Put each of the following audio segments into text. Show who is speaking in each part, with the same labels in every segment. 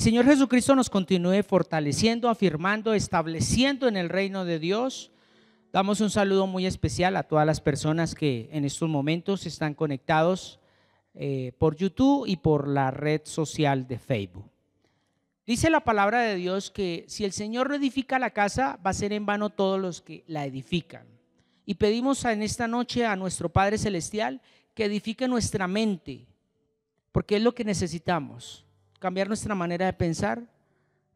Speaker 1: Señor Jesucristo nos continúe fortaleciendo, afirmando, estableciendo en el reino de Dios. Damos un saludo muy especial a todas las personas que en estos momentos están conectados por YouTube y por la red social de Facebook. Dice la palabra de Dios que si el Señor no edifica la casa, va a ser en vano todos los que la edifican. Y pedimos en esta noche a nuestro Padre Celestial que edifique nuestra mente, porque es lo que necesitamos, cambiar nuestra manera de pensar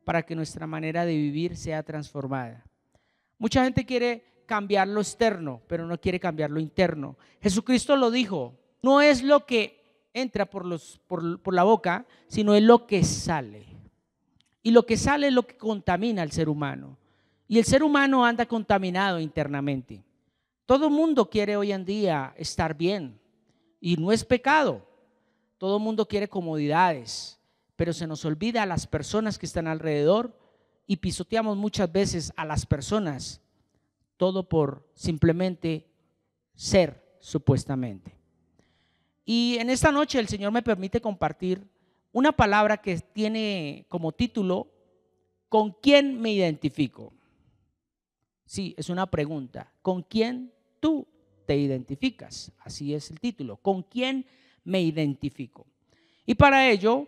Speaker 1: para que nuestra manera de vivir sea transformada. Mucha gente quiere cambiar lo externo, pero no quiere cambiar lo interno. Jesucristo lo dijo, no es lo que entra por la boca, sino es lo que sale. Y lo que sale es lo que contamina al ser humano. Y el ser humano anda contaminado internamente. Todo el mundo quiere hoy en día estar bien y no es pecado. Todo el mundo quiere comodidades, pero se nos olvida a las personas que están alrededor y pisoteamos muchas veces a las personas, todo por simplemente ser, supuestamente. Y en esta noche el Señor me permite compartir una palabra que tiene como título, ¿con quién me identifico? Sí, es una pregunta. ¿Con quién tú te identificas? Así es el título. ¿Con quién me identifico? Y para ello,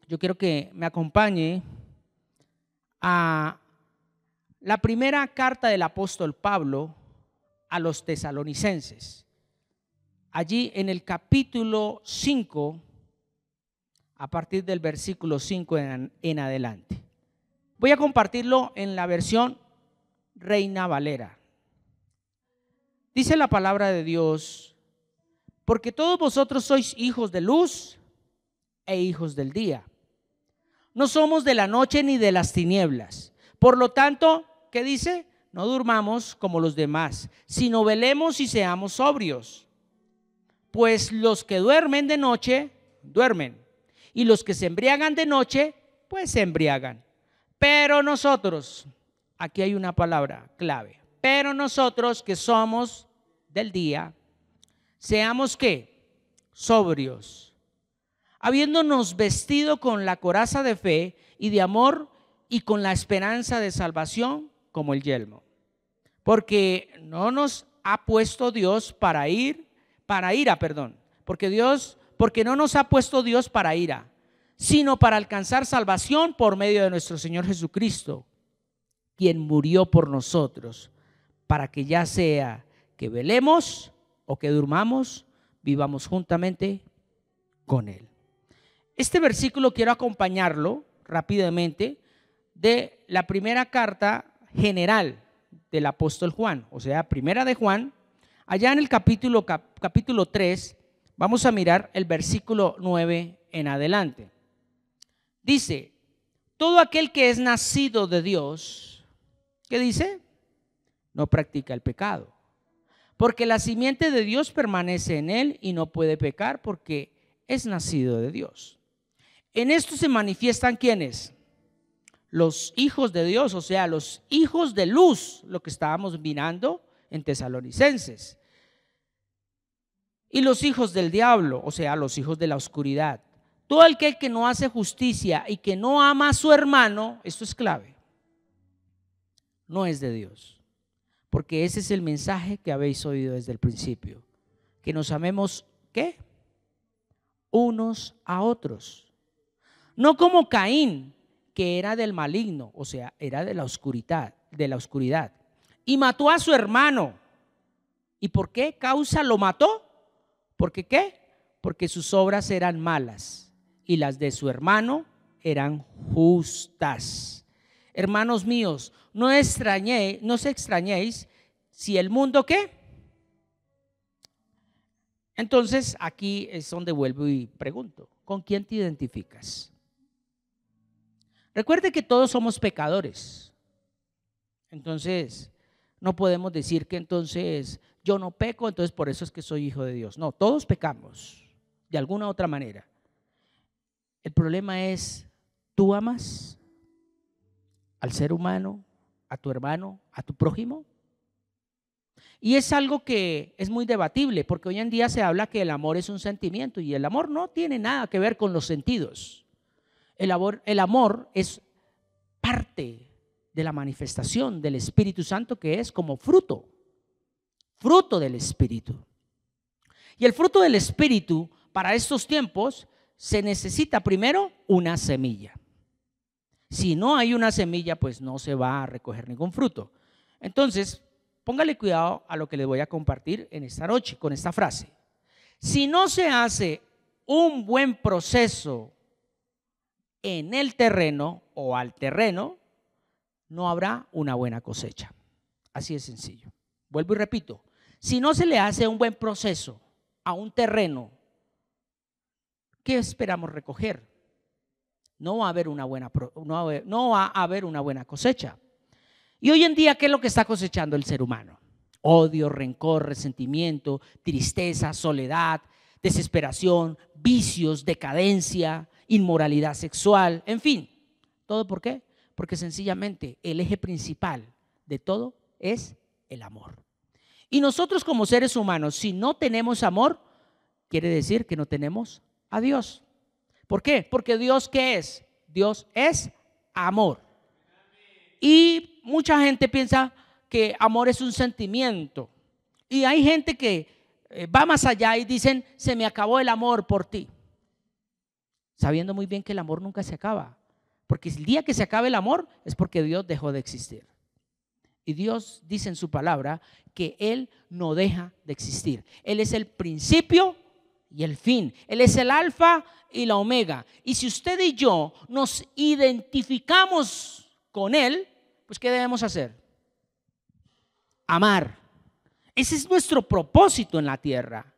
Speaker 1: yo quiero que me acompañe a la primera carta del apóstol Pablo a los tesalonicenses. Allí en el capítulo 5, a partir del versículo 5 en adelante. Voy a compartirlo en la versión Reina Valera. Dice la palabra de Dios, porque todos vosotros sois hijos de luz e hijos del día. No somos de la noche ni de las tinieblas. Por lo tanto, ¿qué dice? No durmamos como los demás, sino velemos y seamos sobrios. Pues los que duermen de noche, duermen. Y los que se embriagan de noche, pues se embriagan. Pero nosotros, aquí hay una palabra clave, pero nosotros que somos del día, seamos ¿qué? Sobrios, habiéndonos vestido con la coraza de fe y de amor y con la esperanza de salvación como el yelmo. Porque no nos ha puesto Dios para ira, porque no nos ha puesto Dios para ira, sino para alcanzar salvación por medio de nuestro Señor Jesucristo, quien murió por nosotros, para que ya sea que velemos o que durmamos, vivamos juntamente con Él. Este versículo quiero acompañarlo rápidamente de la primera carta general del apóstol Juan, o sea, primera de Juan. Allá en el capítulo 3, vamos a mirar el versículo 9 en adelante. Dice, todo aquel que es nacido de Dios, ¿qué dice? No practica el pecado, porque la simiente de Dios permanece en él y no puede pecar porque es nacido de Dios. En esto se manifiestan ¿quiénes? Los hijos de Dios, o sea, los hijos de luz, lo que estábamos mirando en Tesalonicenses. Y los hijos del diablo, o sea, los hijos de la oscuridad. Todo aquel que no hace justicia y que no ama a su hermano, esto es clave, no es de Dios. Porque ese es el mensaje que habéis oído desde el principio. Que nos amemos, ¿qué? Unos a otros. No como Caín, que era del maligno, o sea, era de la oscuridad, y mató a su hermano. ¿Y por qué causa lo mató? ¿Porque qué? Porque sus obras eran malas y las de su hermano eran justas. Hermanos míos, no se extrañéis si el mundo ¿qué? Entonces aquí es donde vuelvo y pregunto, ¿con quién te identificas? Recuerde que todos somos pecadores. Entonces no podemos decir que entonces yo no peco, entonces por eso es que soy hijo de Dios. No, todos pecamos de alguna u otra manera. El problema es, ¿tú amas al ser humano, a tu hermano, a tu prójimo? Y es algo que es muy debatible, porque hoy en día se habla que el amor es un sentimiento y el amor no tiene nada que ver con los sentidos. El amor es parte de la manifestación del Espíritu Santo, que es como fruto del Espíritu. Y el fruto del Espíritu para estos tiempos se necesita primero una semilla. Si no hay una semilla, pues no se va a recoger ningún fruto. Entonces, póngale cuidado a lo que les voy a compartir en esta noche con esta frase. Si no se hace un buen proceso en el terreno o al terreno, no habrá una buena cosecha. Así de sencillo. Vuelvo y repito, si no se le hace un buen proceso a un terreno, ¿qué esperamos recoger? No va a haber una buena cosecha. Y hoy en día, ¿qué es lo que está cosechando el ser humano? Odio, rencor, resentimiento, tristeza, soledad, desesperación, vicios, decadencia, inmoralidad sexual, en fin. ¿Todo por qué? Porque sencillamente el eje principal de todo es el amor. Y nosotros como seres humanos, si no tenemos amor, quiere decir que no tenemos a Dios. ¿Por qué? Porque Dios, ¿qué es? Dios es amor. Y mucha gente piensa que amor es un sentimiento. Y hay gente que va más allá y dicen, se me acabó el amor por ti. Sabiendo muy bien que el amor nunca se acaba. Porque el día que se acabe el amor es porque Dios dejó de existir. Y Dios dice en su palabra que Él no deja de existir. Él es el principio y el fin. Él es el alfa y la omega. Y si usted y yo nos identificamos con Él, pues ¿qué debemos hacer? Amar. Ese es nuestro propósito en la tierra.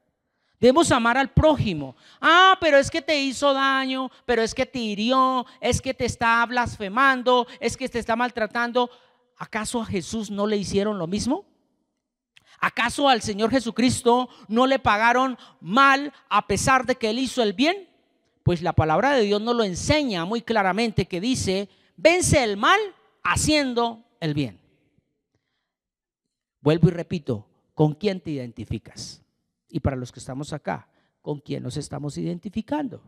Speaker 1: Debemos amar al prójimo. Pero es que te hizo daño, pero es que te hirió, es que te está blasfemando, es que te está maltratando. ¿Acaso a Jesús no le hicieron lo mismo? ¿Acaso al Señor Jesucristo no le pagaron mal a pesar de que Él hizo el bien? Pues la palabra de Dios nos lo enseña muy claramente, que dice, vence el mal haciendo el bien. Vuelvo y repito, ¿con quién te identificas? Y para los que estamos acá, ¿con quién nos estamos identificando?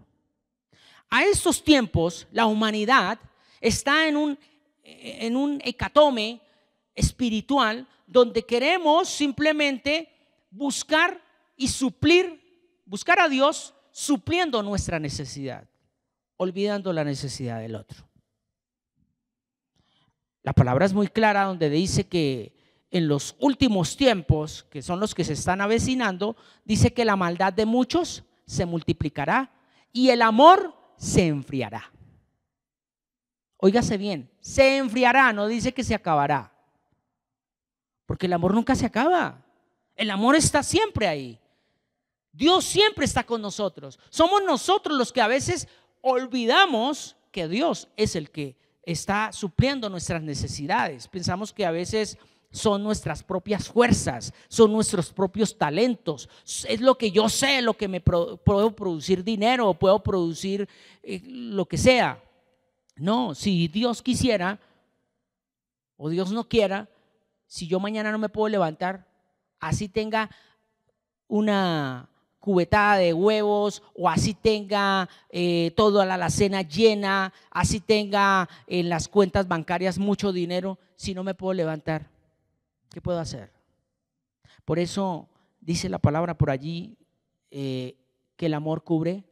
Speaker 1: A estos tiempos, la humanidad está en un hecatombe espiritual donde queremos simplemente buscar a Dios supliendo nuestra necesidad, olvidando la necesidad del otro. La palabra es muy clara donde dice que en los últimos tiempos, que son los que se están avecinando, dice que la maldad de muchos se multiplicará y el amor se enfriará. Óigase bien, se enfriará, no dice que se acabará. Porque el amor nunca se acaba. El amor está siempre ahí. Dios siempre está con nosotros. Somos nosotros los que a veces olvidamos que Dios es el que está supliendo nuestras necesidades. Pensamos que a veces son nuestras propias fuerzas, son nuestros propios talentos, es lo que yo sé, lo que puedo producir dinero, puedo producir lo que sea. No, si Dios quisiera o Dios no quiera, si yo mañana no me puedo levantar, así tenga una cubetada de huevos o así tenga toda la alacena llena, así tenga en las cuentas bancarias mucho dinero, si no me puedo levantar, ¿qué puedo hacer? Por eso dice la palabra por allí que el amor cubre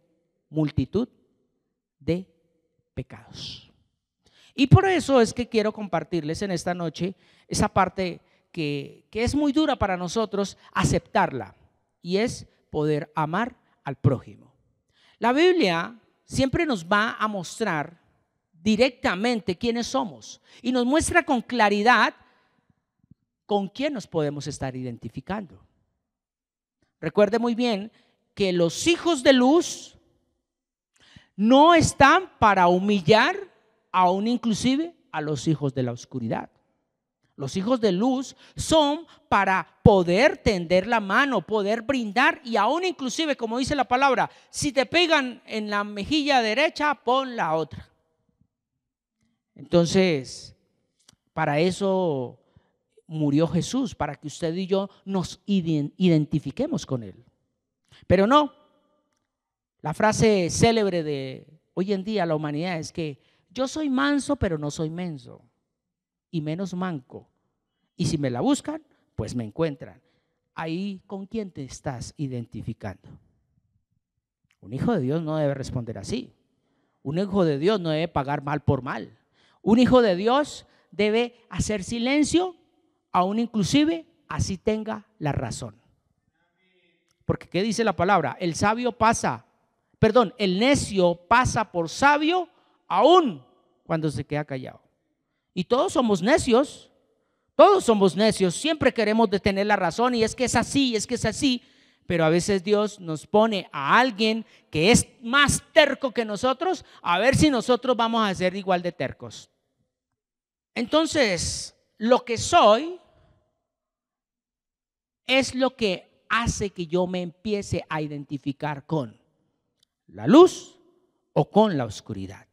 Speaker 1: multitud de pecados. Y por eso es que quiero compartirles en esta noche esa parte que es muy dura para nosotros aceptarla, y es poder amar al prójimo. La Biblia siempre nos va a mostrar directamente quiénes somos y nos muestra con claridad con quién nos podemos estar identificando. Recuerde muy bien que los hijos de luz no están para humillar aún inclusive a los hijos de la oscuridad. Los hijos de luz son para poder tender la mano, poder brindar, y aún inclusive, como dice la palabra, si te pegan en la mejilla derecha, pon la otra. Entonces, para eso murió Jesús, para que usted y yo nos identifiquemos con Él. Pero no, la frase célebre de hoy en día la humanidad es que yo soy manso, pero no soy menso, y menos manco. Y si me la buscan, pues me encuentran. Ahí, ¿con quién te estás identificando? Un hijo de Dios no debe responder así. Un hijo de Dios no debe pagar mal por mal. Un hijo de Dios debe hacer silencio, aún inclusive así tenga la razón. Porque ¿qué dice la palabra? El necio pasa por sabio aún cuando se queda callado. Y todos somos necios. Todos somos necios, siempre queremos tener la razón y es que es así, pero a veces Dios nos pone a alguien que es más terco que nosotros, a ver si nosotros vamos a ser igual de tercos. Entonces, lo que soy es lo que hace que yo me empiece a identificar con la luz o con la oscuridad.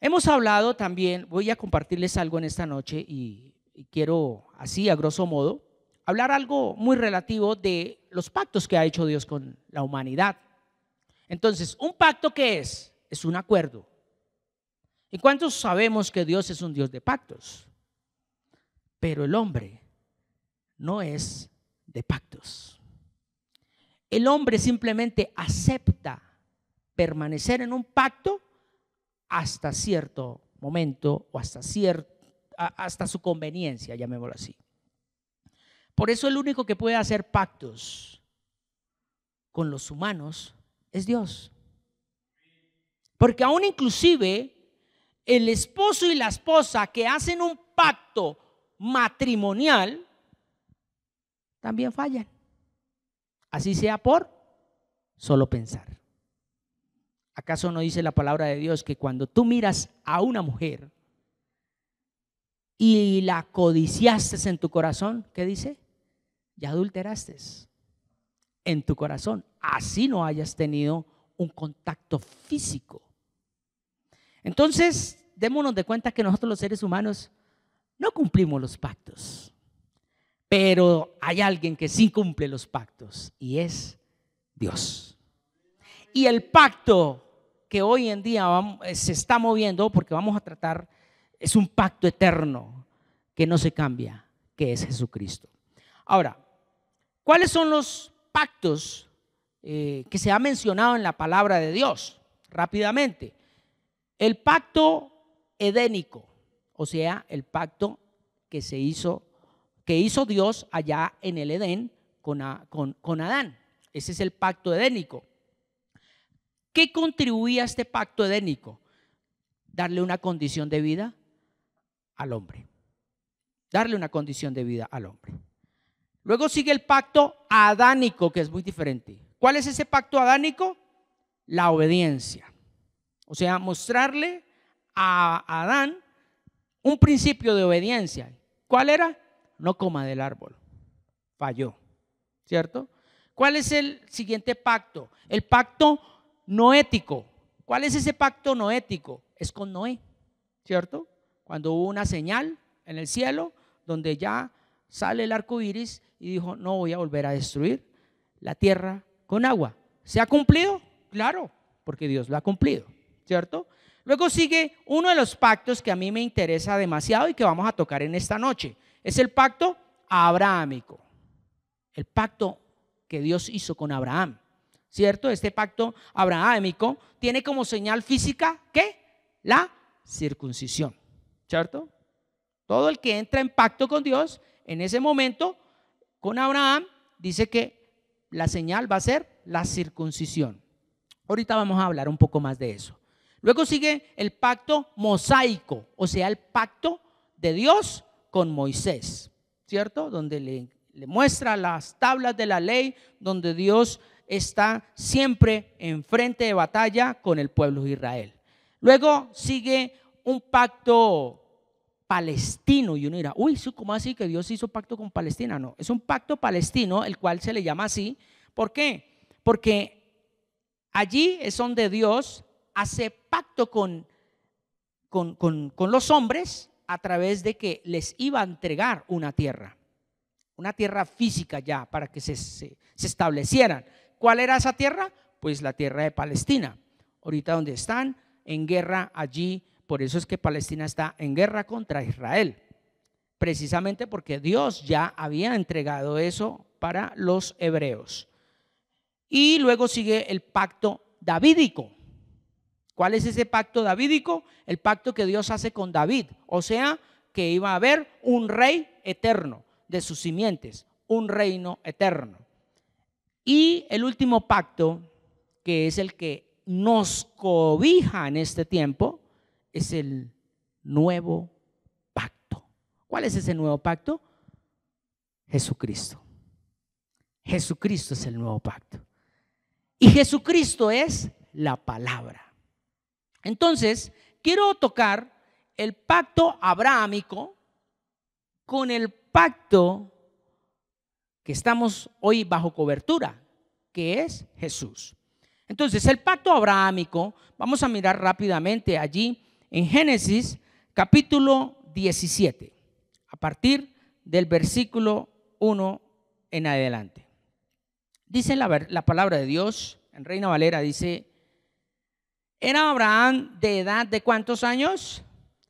Speaker 1: Hemos hablado también, voy a compartirles algo en esta noche y quiero así a grosso modo hablar algo muy relativo de los pactos que ha hecho Dios con la humanidad. Entonces, ¿un pacto qué es? Es un acuerdo. ¿Y cuántos sabemos que Dios es un Dios de pactos? Pero el hombre no es de pactos. El hombre simplemente acepta permanecer en un pacto hasta cierto momento o hasta su conveniencia, llamémoslo así. Por eso el único que puede hacer pactos con los humanos es Dios. Porque aún inclusive el esposo y la esposa que hacen un pacto matrimonial también fallan. Así sea por solo pensar. ¿Acaso no dice la palabra de Dios que cuando tú miras a una mujer y la codiciaste en tu corazón, ¿qué dice? Ya adulteraste en tu corazón, así no hayas tenido un contacto físico. Entonces, démonos de cuenta que nosotros los seres humanos no cumplimos los pactos, pero hay alguien que sí cumple los pactos y es Dios. Y el pacto que hoy en día se está moviendo, porque vamos a tratar, es un pacto eterno que no se cambia, que es Jesucristo. Ahora, ¿cuáles son los pactos que se ha mencionado en la palabra de Dios? Rápidamente, el pacto edénico, o sea, el pacto que hizo Dios allá en el Edén con Adán. Ese es el pacto edénico. ¿Qué contribuía a este pacto edénico? Darle una condición de vida al hombre. Darle una condición de vida al hombre. Luego sigue el pacto adánico, que es muy diferente. ¿Cuál es ese pacto adánico? La obediencia. O sea, mostrarle a Adán un principio de obediencia. ¿Cuál era? No coma del árbol. Falló, ¿cierto? ¿Cuál es el siguiente pacto? El pacto noético. ¿Cuál es ese pacto noético? Es con Noé, ¿cierto? Cuando hubo una señal en el cielo donde ya sale el arco iris y dijo: no voy a volver a destruir la tierra con agua. ¿Se ha cumplido? Claro, porque Dios lo ha cumplido, ¿cierto? Luego sigue uno de los pactos que a mí me interesa demasiado y que vamos a tocar en esta noche. Es el pacto abrahámico. El pacto que Dios hizo con Abraham, ¿cierto? Este pacto abrahámico tiene como señal física ¿qué? La circuncisión, ¿cierto? Todo el que entra en pacto con Dios, en ese momento, con Abraham, dice que la señal va a ser la circuncisión. Ahorita vamos a hablar un poco más de eso. Luego sigue el pacto mosaico, o sea, el pacto de Dios con Moisés, ¿cierto? Donde le muestra las tablas de la ley, donde Dios está siempre en frente de batalla con el pueblo de Israel. Luego sigue un pacto palestino y uno dirá: uy, ¿cómo así que Dios hizo pacto con Palestina? No, es un pacto palestino, el cual se le llama así. ¿Por qué? Porque allí es donde Dios hace pacto con los hombres a través de que les iba a entregar una tierra física ya para que se establecieran. ¿Cuál era esa tierra? Pues la tierra de Palestina. ahorita donde están en guerra allí. Por eso es que Palestina está en guerra contra Israel, precisamente porque Dios ya había entregado eso para los hebreos. Y luego sigue el pacto davídico. ¿Cuál es ese pacto davídico? El pacto que Dios hace con David, o sea, que iba a haber un rey eterno de sus simientes, un reino eterno. Y el último pacto, que es el que nos cobija en este tiempo, es el nuevo pacto. ¿Cuál es ese nuevo pacto? Jesucristo. Jesucristo es el nuevo pacto. Y Jesucristo es la palabra. Entonces, quiero tocar el pacto abrahámico con el pacto que estamos hoy bajo cobertura, que es Jesús. Entonces, el pacto abrahámico, vamos a mirar rápidamente allí en Génesis capítulo 17, a partir del versículo 1 en adelante. Dice la palabra de Dios, en Reina Valera dice: ¿era Abraham de edad de cuántos años?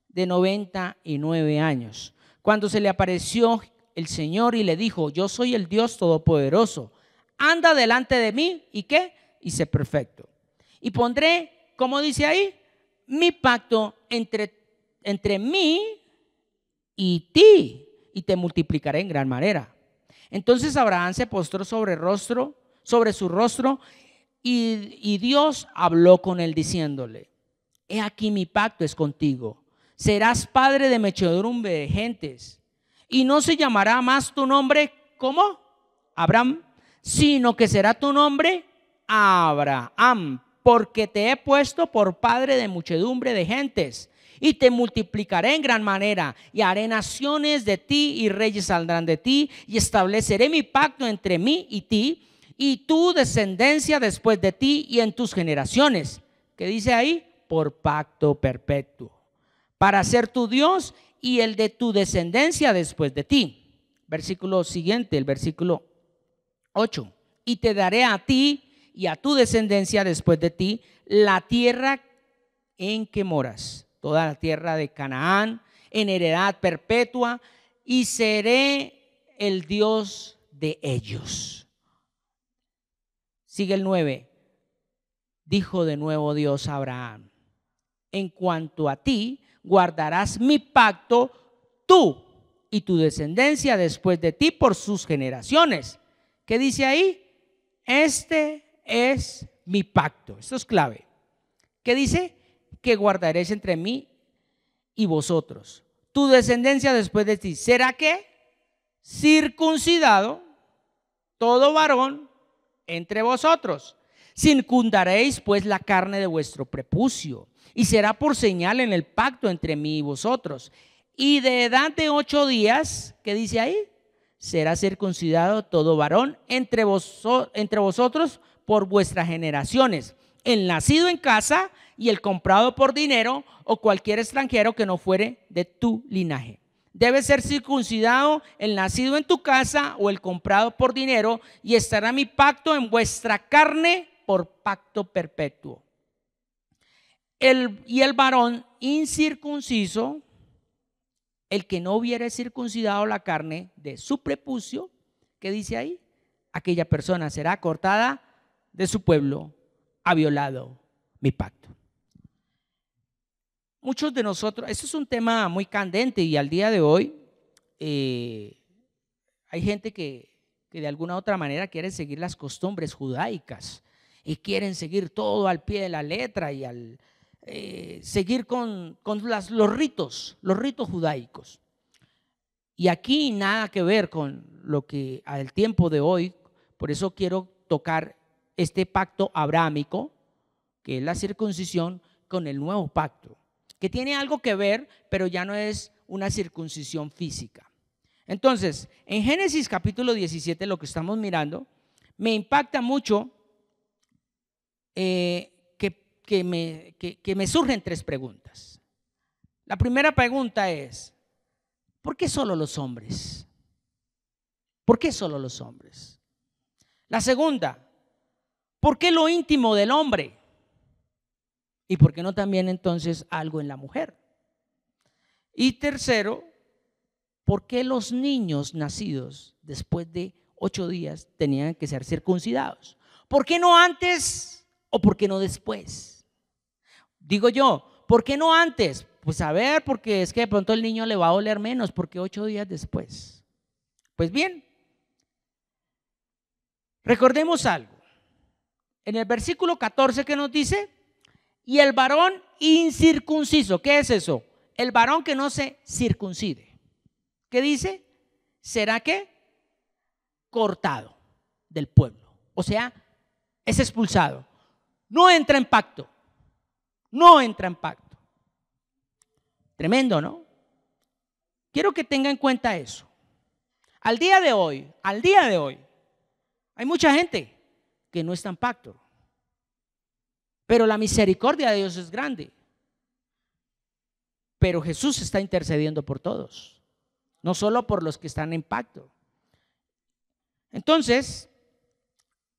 Speaker 1: De 99 años, cuando se le apareció el Señor y le dijo: yo soy el Dios Todopoderoso, anda delante de mí, ¿y qué? Y sé perfecto. Y pondré, ¿cómo dice ahí? Mi pacto entre mí y ti, y te multiplicaré en gran manera. Entonces Abraham se postró sobre su rostro, y Dios habló con él diciéndole: he aquí mi pacto es contigo, serás padre de muchedumbre de gentes, y no se llamará más tu nombre como Abraham, sino que será tu nombre Abraham, porque te he puesto por padre de muchedumbre de gentes, y te multiplicaré en gran manera, y haré naciones de ti, y reyes saldrán de ti, y estableceré mi pacto entre mí y ti, y tu descendencia después de ti, y en tus generaciones. ¿Qué dice ahí? Por pacto perpetuo, para ser tu Dios y el de tu descendencia después de ti. Versículo siguiente, el versículo 8. Y te daré a ti y a tu descendencia después de ti la tierra en que moras, toda la tierra de Canaán, en heredad perpetua, y seré el Dios de ellos. Sigue el 9. Dijo de nuevo Dios a Abraham: en cuanto a ti, guardarás mi pacto, tú y tu descendencia después de ti por sus generaciones. ¿Qué dice ahí? Este es mi pacto. Esto es clave. ¿Qué dice? Que guardaréis entre mí y vosotros. Tu descendencia después de ti será ¿qué? Circuncidado todo varón entre vosotros. Circundaréis pues la carne de vuestro prepucio, y será por señal en el pacto entre mí y vosotros. Y de edad de 8 días, ¿qué dice ahí? Será circuncidado todo varón entre vosotros por vuestras generaciones, el nacido en casa y el comprado por dinero, o cualquier extranjero que no fuere de tu linaje. Debe ser circuncidado el nacido en tu casa o el comprado por dinero, y estará mi pacto en vuestra carne por pacto perpetuo. Y el varón incircunciso, el que no hubiere circuncidado la carne de su prepucio, ¿qué dice ahí? Aquella persona será cortada de su pueblo, ha violado mi pacto. Muchos de nosotros, esto es un tema muy candente, y al día de hoy hay gente que de alguna u otra manera quiere seguir las costumbres judaicas y quieren seguir todo al pie de la letra y seguir con los ritos judaicos. Y aquí nada que ver con lo que al tiempo de hoy. Por eso quiero tocar este pacto abrahámico, que es la circuncisión, con el nuevo pacto, que tiene algo que ver, pero ya no es una circuncisión física. Entonces, en Génesis capítulo 17, lo que estamos mirando, me impacta mucho que me surgen 3 preguntas. La primera pregunta es: ¿por qué solo los hombres? ¿Por qué solo los hombres? La segunda: ¿por qué lo íntimo del hombre? ¿Y por qué no también entonces algo en la mujer? Y tercero, ¿por qué los niños nacidos después de 8 días tenían que ser circuncidados? ¿Por qué no antes o por qué no después? Digo yo, ¿por qué no antes? Pues a ver, porque es que de pronto el niño le va a doler menos, porque 8 días después. Pues bien, recordemos algo. En el versículo 14 que nos dice, y el varón incircunciso, ¿qué es eso? El varón que no se circuncide. ¿Qué dice? ¿Será qué? Cortado del pueblo. O sea, es expulsado. No entra en pacto. No entra en pacto. Tremendo, ¿no? Quiero que tenga en cuenta eso. Al día de hoy, hay mucha gente que no está en pacto. Pero la misericordia de Dios es grande. Pero Jesús está intercediendo por todos, no solo por los que están en pacto. Entonces,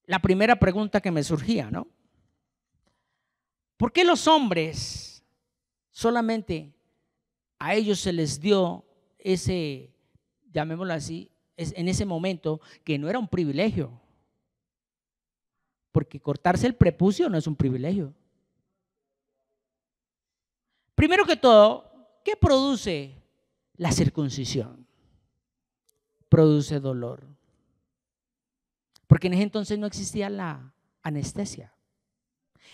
Speaker 1: la primera pregunta que me surgía, ¿no? ¿Por qué los hombres solamente a ellos se les dio ese, llamémoslo así, en ese momento que no era un privilegio? Porque cortarse el prepucio no es un privilegio. Primero que todo, ¿qué produce la circuncisión? Produce dolor. Porque en ese entonces no existía la anestesia.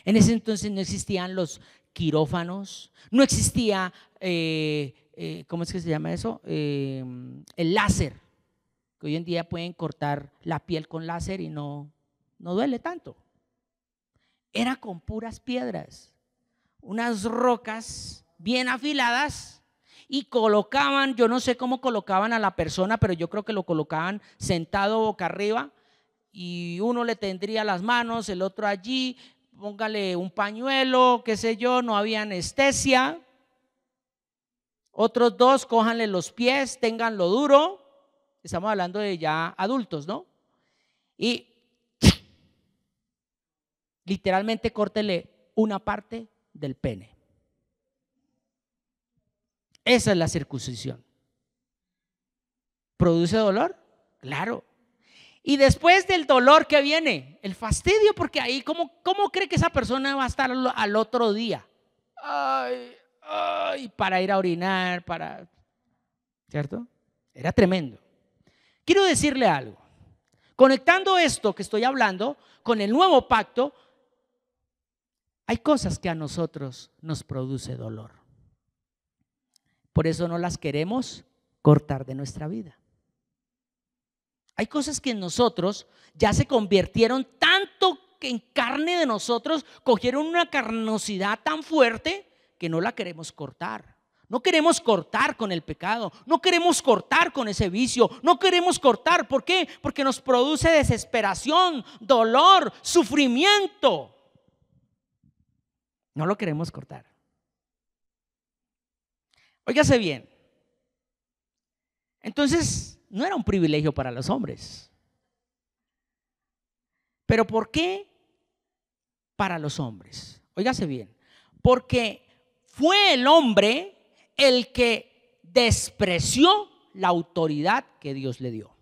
Speaker 1: En ese entonces no existían los quirófanos, no existía, ¿cómo es que se llama eso? El láser, que hoy en día pueden cortar la piel con láser y no duele tanto. Era con puras piedras, unas rocas bien afiladas, y colocaban, yo no sé cómo colocaban a la persona, pero yo creo que lo colocaban sentado boca arriba, y uno le tendría las manos, el otro allí, póngale un pañuelo, qué sé yo, no había anestesia. Otros dos, cójanle los pies, ténganlo duro. Estamos hablando de ya adultos, ¿no? Y literalmente córtele una parte del pene. Esa es la circuncisión. ¿Produce dolor? Claro. Y después del dolor que viene, el fastidio, porque ahí, ¿cómo cree que esa persona va a estar al otro día? Ay, para ir a orinar, ¿cierto? Era tremendo. Quiero decirle algo. Conectando esto que estoy hablando con el nuevo pacto, hay cosas que a nosotros nos produce dolor. Por eso no las queremos cortar de nuestra vida. Hay cosas que en nosotros ya se convirtieron tanto en carne de nosotros, cogieron una carnosidad tan fuerte que no la queremos cortar. No queremos cortar con el pecado, no queremos cortar con ese vicio, no queremos cortar. ¿Por qué? Porque nos produce desesperación, dolor, sufrimiento. No lo queremos cortar. Óigase bien. Entonces, no era un privilegio para los hombres. ¿Pero por qué para los hombres? Óigase bien. Porque fue el hombre el que despreció la autoridad que Dios le dio.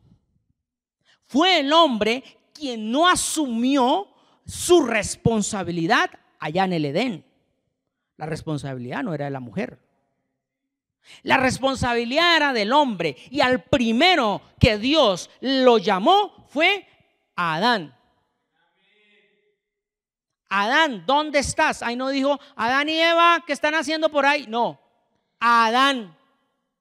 Speaker 1: Fue el hombre quien no asumió su responsabilidad allá en el Edén. La responsabilidad no era de la mujer. La responsabilidad era del hombre, y al primero que Dios lo llamó fue a Adán. Adán, ¿dónde estás? Ahí no dijo Adán y Eva, ¿qué están haciendo por ahí? No, Adán,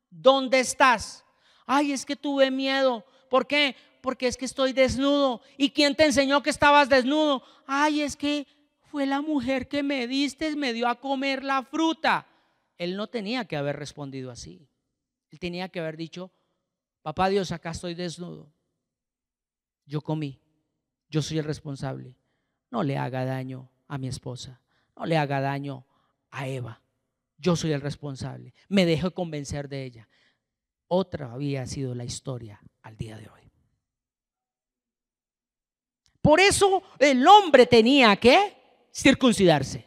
Speaker 1: ¿dónde estás? Ay, es que tuve miedo. ¿Por qué? Porque es que estoy desnudo. ¿Y quién te enseñó que estabas desnudo? Ay, es que fue la mujer que me diste, me dio a comer la fruta. Él no tenía que haber respondido así. Él tenía que haber dicho: papá Dios, acá estoy desnudo. Yo comí, yo soy el responsable. No le haga daño a mi esposa, no le haga daño a Eva. Yo soy el responsable. Me dejo convencer de ella. Otra había sido la historia al día de hoy. Por eso el hombre tenía que circuncidarse.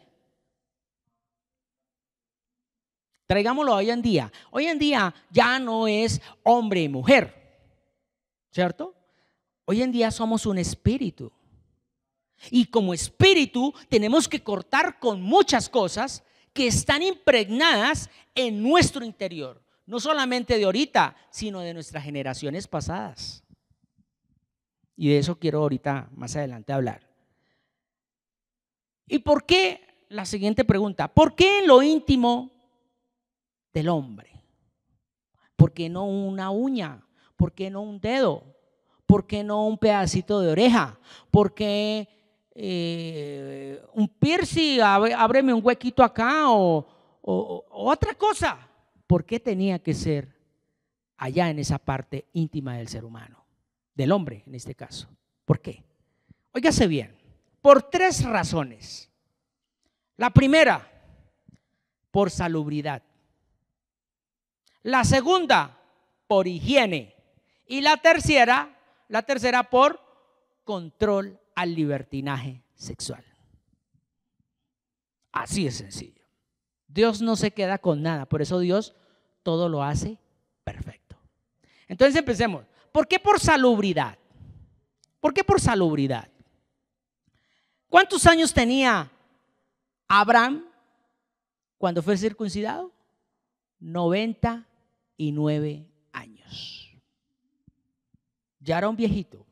Speaker 1: Traigámoslo hoy en día. Hoy en día ya no es hombre y mujer, ¿cierto? Hoy en día somos un espíritu. Y como espíritu tenemos que cortar con muchas cosas que están impregnadas en nuestro interior. No solamente de ahorita, sino de nuestras generaciones pasadas. Y de eso quiero ahorita más adelante hablar. ¿Y por qué? La siguiente pregunta. ¿Por qué en lo íntimo del hombre? ¿Por qué no una uña? ¿Por qué no un dedo? ¿Por qué no un pedacito de oreja? ¿Por qué un piercing? Ábreme un huequito acá o otra cosa. ¿Por qué tenía que ser allá en esa parte íntima del ser humano? Del hombre en este caso. ¿Por qué? Óigase bien, por 3 razones. La primera, por salubridad. La segunda, por higiene. Y la tercera por control al libertinaje sexual. Así es sencillo. Dios no se queda con nada, por eso Dios todo lo hace perfecto. Entonces empecemos. ¿Por qué por salubridad? ¿Por qué por salubridad? ¿Cuántos años tenía Abraham cuando fue circuncidado? 99 años. Ya era un viejito.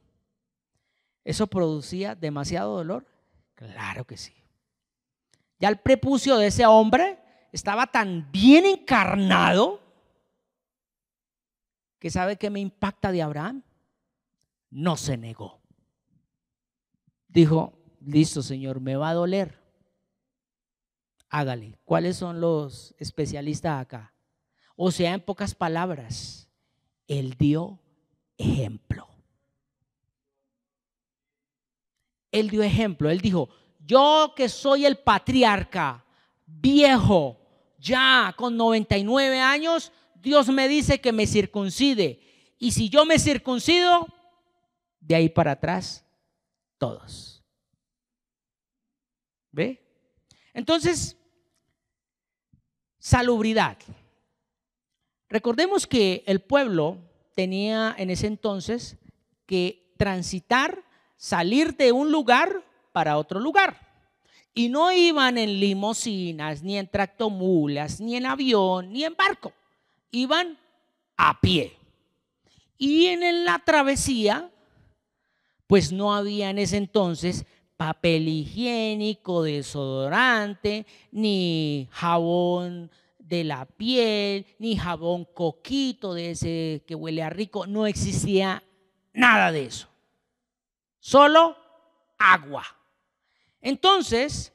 Speaker 1: ¿Eso producía demasiado dolor? Claro que sí. Ya el prepucio de ese hombre estaba tan bien encarnado que ¿sabe qué me impacta de Abraham? No se negó. Dijo, listo, Señor, me va a doler. Hágale. ¿Cuáles son los especialistas acá? O sea, en pocas palabras, él dio ejemplo. Él dio ejemplo. Él dijo, yo que soy el patriarca, viejo, ya con 99 años, Dios me dice que me circuncide. Y si yo me circuncido, de ahí para atrás, todos. ¿Ve? Entonces, salubridad. Recordemos que el pueblo tenía en ese entonces que transitar, salir de un lugar para otro lugar. Y no iban en limusinas, ni en tractomulas, ni en avión, ni en barco. Iban a pie. Y en la travesía, pues no había en ese entonces papel higiénico, desodorante, ni jabón de la piel, ni jabón coquito de ese que huele a rico. No existía nada de eso. Solo agua. Entonces,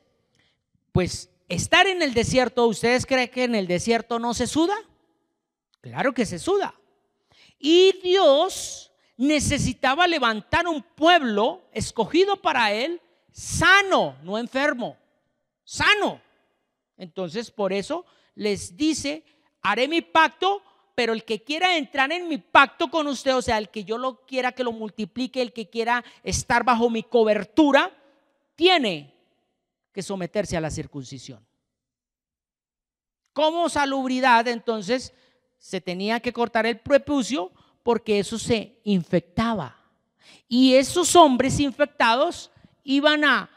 Speaker 1: pues estar en el desierto, ¿ustedes creen que en el desierto no se suda? Claro que se suda. Y Dios necesitaba levantar un pueblo escogido para él, sano, no enfermo, sano. Entonces, por eso les dice, haré mi pacto, pero el que quiera entrar en mi pacto con usted, o sea, el que yo lo quiera que lo multiplique, el que quiera estar bajo mi cobertura, tiene que someterse a la circuncisión. Como salubridad, entonces, se tenía que cortar el prepucio porque eso se infectaba. Y esos hombres infectados iban a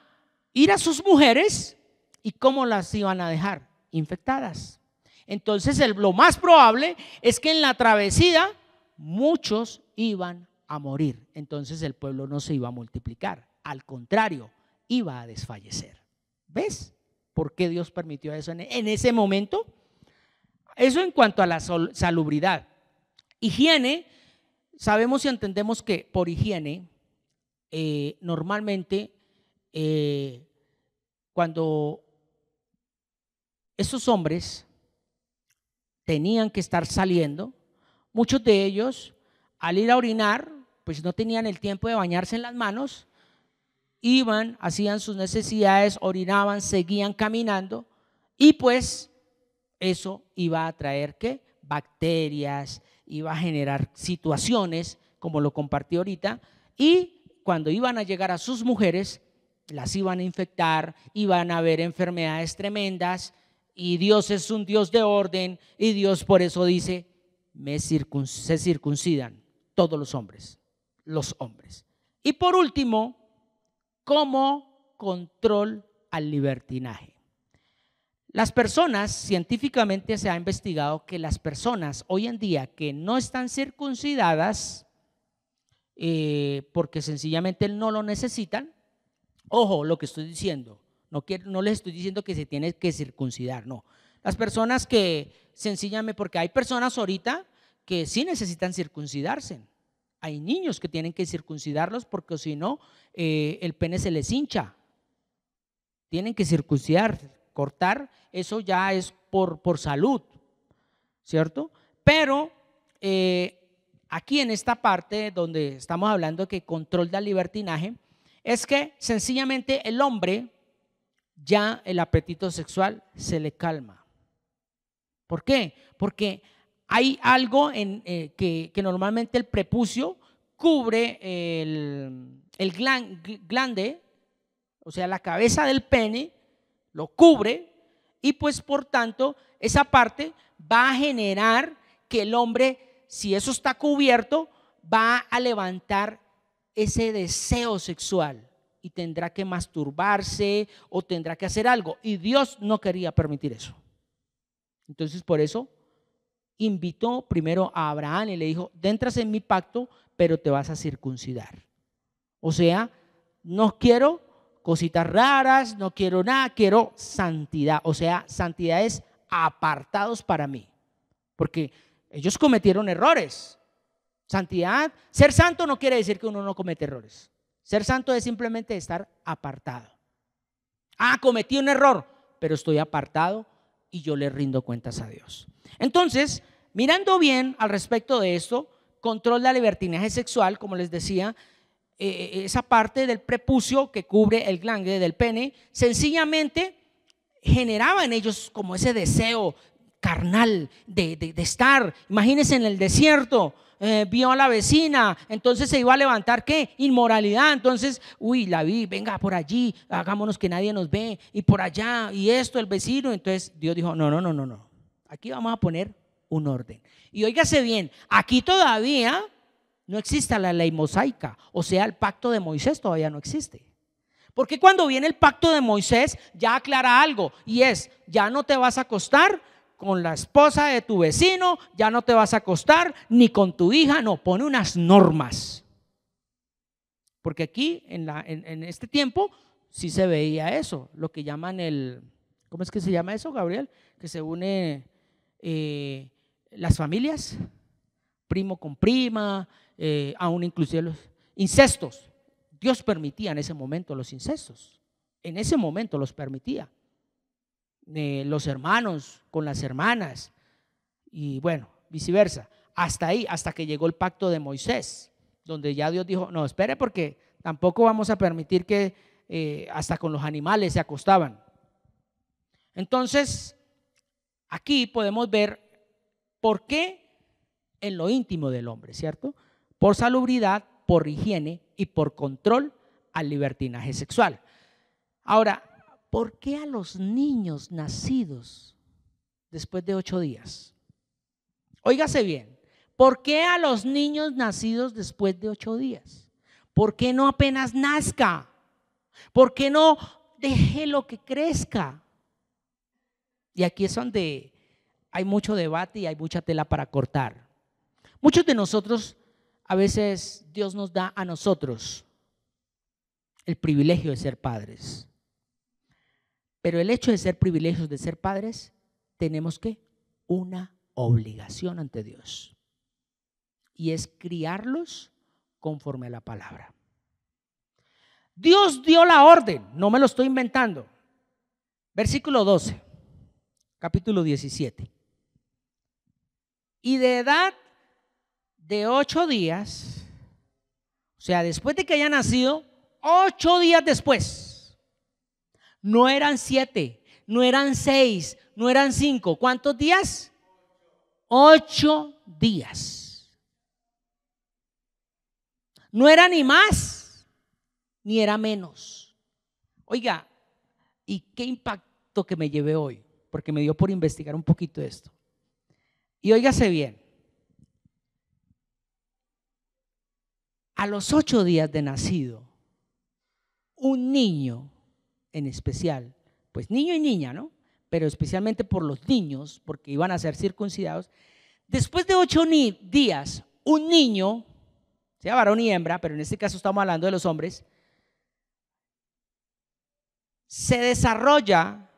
Speaker 1: ir a sus mujeres y ¿cómo las iban a dejar? Infectadas. Entonces lo más probable es que en la travesía muchos iban a morir. Entonces el pueblo no se iba a multiplicar, al contrario, iba a desfallecer. ¿Ves por qué Dios permitió eso en ese momento? Eso en cuanto a la salubridad. Higiene, sabemos y entendemos que por higiene normalmente cuando esos hombres tenían que estar saliendo, muchos de ellos al ir a orinar pues no tenían el tiempo de bañarse en las manos, iban, hacían sus necesidades, orinaban, seguían caminando y pues eso iba a traer ¿qué? Bacterias, iba a generar situaciones como lo compartí ahorita, y cuando iban a llegar a sus mujeres las iban a infectar, iban a haber enfermedades tremendas y Dios es un Dios de orden, y Dios por eso dice, se circuncidan todos los hombres. Y por último, como control al libertinaje. Las personas, científicamente se ha investigado que las personas hoy en día que no están circuncidadas, porque sencillamente no lo necesitan, ojo lo que estoy diciendo, no les estoy diciendo que se tiene que circuncidar, no. Las personas que sencillamente, porque hay personas ahorita que sí necesitan circuncidarse. Hay niños que tienen que circuncidarlos porque si no, el pene se les hincha. Tienen que circuncidar, cortar, eso ya es por salud, ¿cierto? Pero aquí en esta parte donde estamos hablando que control del libertinaje, es que sencillamente el hombre ya el apetito sexual se le calma. ¿Por qué? Porque hay algo que normalmente el prepucio cubre el glande, o sea, la cabeza del pene, lo cubre y pues por tanto esa parte va a generar que el hombre, si eso está cubierto, va a levantar ese deseo sexual y tendrá que masturbarse o tendrá que hacer algo, y Dios no quería permitir eso. Entonces por eso invitó primero a Abraham y le dijo, entras en mi pacto, pero te vas a circuncidar. O sea, no quiero cositas raras, no quiero nada, quiero santidad. O sea, santidad es apartados para mí, porque ellos cometieron errores. Santidad, ser santo no quiere decir que uno no comete errores. Ser santo es simplemente estar apartado. Cometí un error, pero estoy apartado y yo le rindo cuentas a Dios. Entonces, mirando bien al respecto de esto, control del libertinaje sexual, como les decía, esa parte del prepucio que cubre el glande del pene, sencillamente generaba en ellos como ese deseo carnal de estar. Imagínense en el desierto, vio a la vecina, entonces se iba a levantar, ¿qué? Inmoralidad. Entonces, la vi, venga por allí, hagámonos que nadie nos ve, y por allá, y esto, el vecino. Entonces Dios dijo, no, aquí vamos a poner un orden. Y óigase bien, aquí todavía no existe la ley mosaica, o sea, el pacto de Moisés todavía no existe. Porque cuando viene el pacto de Moisés ya aclara algo, y es, ya no te vas a acostar con la esposa de tu vecino, ya no te vas a acostar ni con tu hija, no, pone unas normas. Porque aquí en este tiempo sí se veía eso, lo que llaman ¿cómo es que se llama eso, Gabriel? Que se une las familias, primo con prima, aún inclusive los incestos. Dios permitía en ese momento los incestos, en ese momento los permitía. Los hermanos con las hermanas y bueno, viceversa, hasta ahí, hasta que llegó el pacto de Moisés, donde ya Dios dijo, no, espere, porque tampoco vamos a permitir que hasta con los animales se acostaban. Entonces, aquí podemos ver por qué en lo íntimo del hombre, ¿cierto? Por salubridad, por higiene y por control al libertinaje sexual. Ahora, ¿por qué a los niños nacidos después de 8 días? Óigase bien, ¿por qué a los niños nacidos después de 8 días? ¿Por qué no apenas nazca? ¿Por qué no deje lo que crezca? Y aquí es donde hay mucho debate y hay mucha tela para cortar. Muchos de nosotros, a veces Dios nos da a nosotros el privilegio de ser padres. Pero el hecho de ser privilegios, de ser padres, tenemos que una obligación ante Dios, y es criarlos conforme a la palabra. Dios dio la orden, no me lo estoy inventando. Versículo 12, capítulo 17. Y de edad de 8 días, o sea, después de que haya nacido, 8 días después. No eran 7, no eran 6, no eran 5. ¿Cuántos días? 8 días. No era ni más, ni era menos. Oiga, ¿y qué impacto que me llevé hoy? porque me dio por investigar un poquito de esto. Y óigase bien, a los 8 días de nacido, un niño en especial, pues niño y niña, ¿no? Pero especialmente por los niños, porque iban a ser circuncidados, después de 8 días, un niño, sea varón y hembra, pero en este caso estamos hablando de los hombres, se desarrolla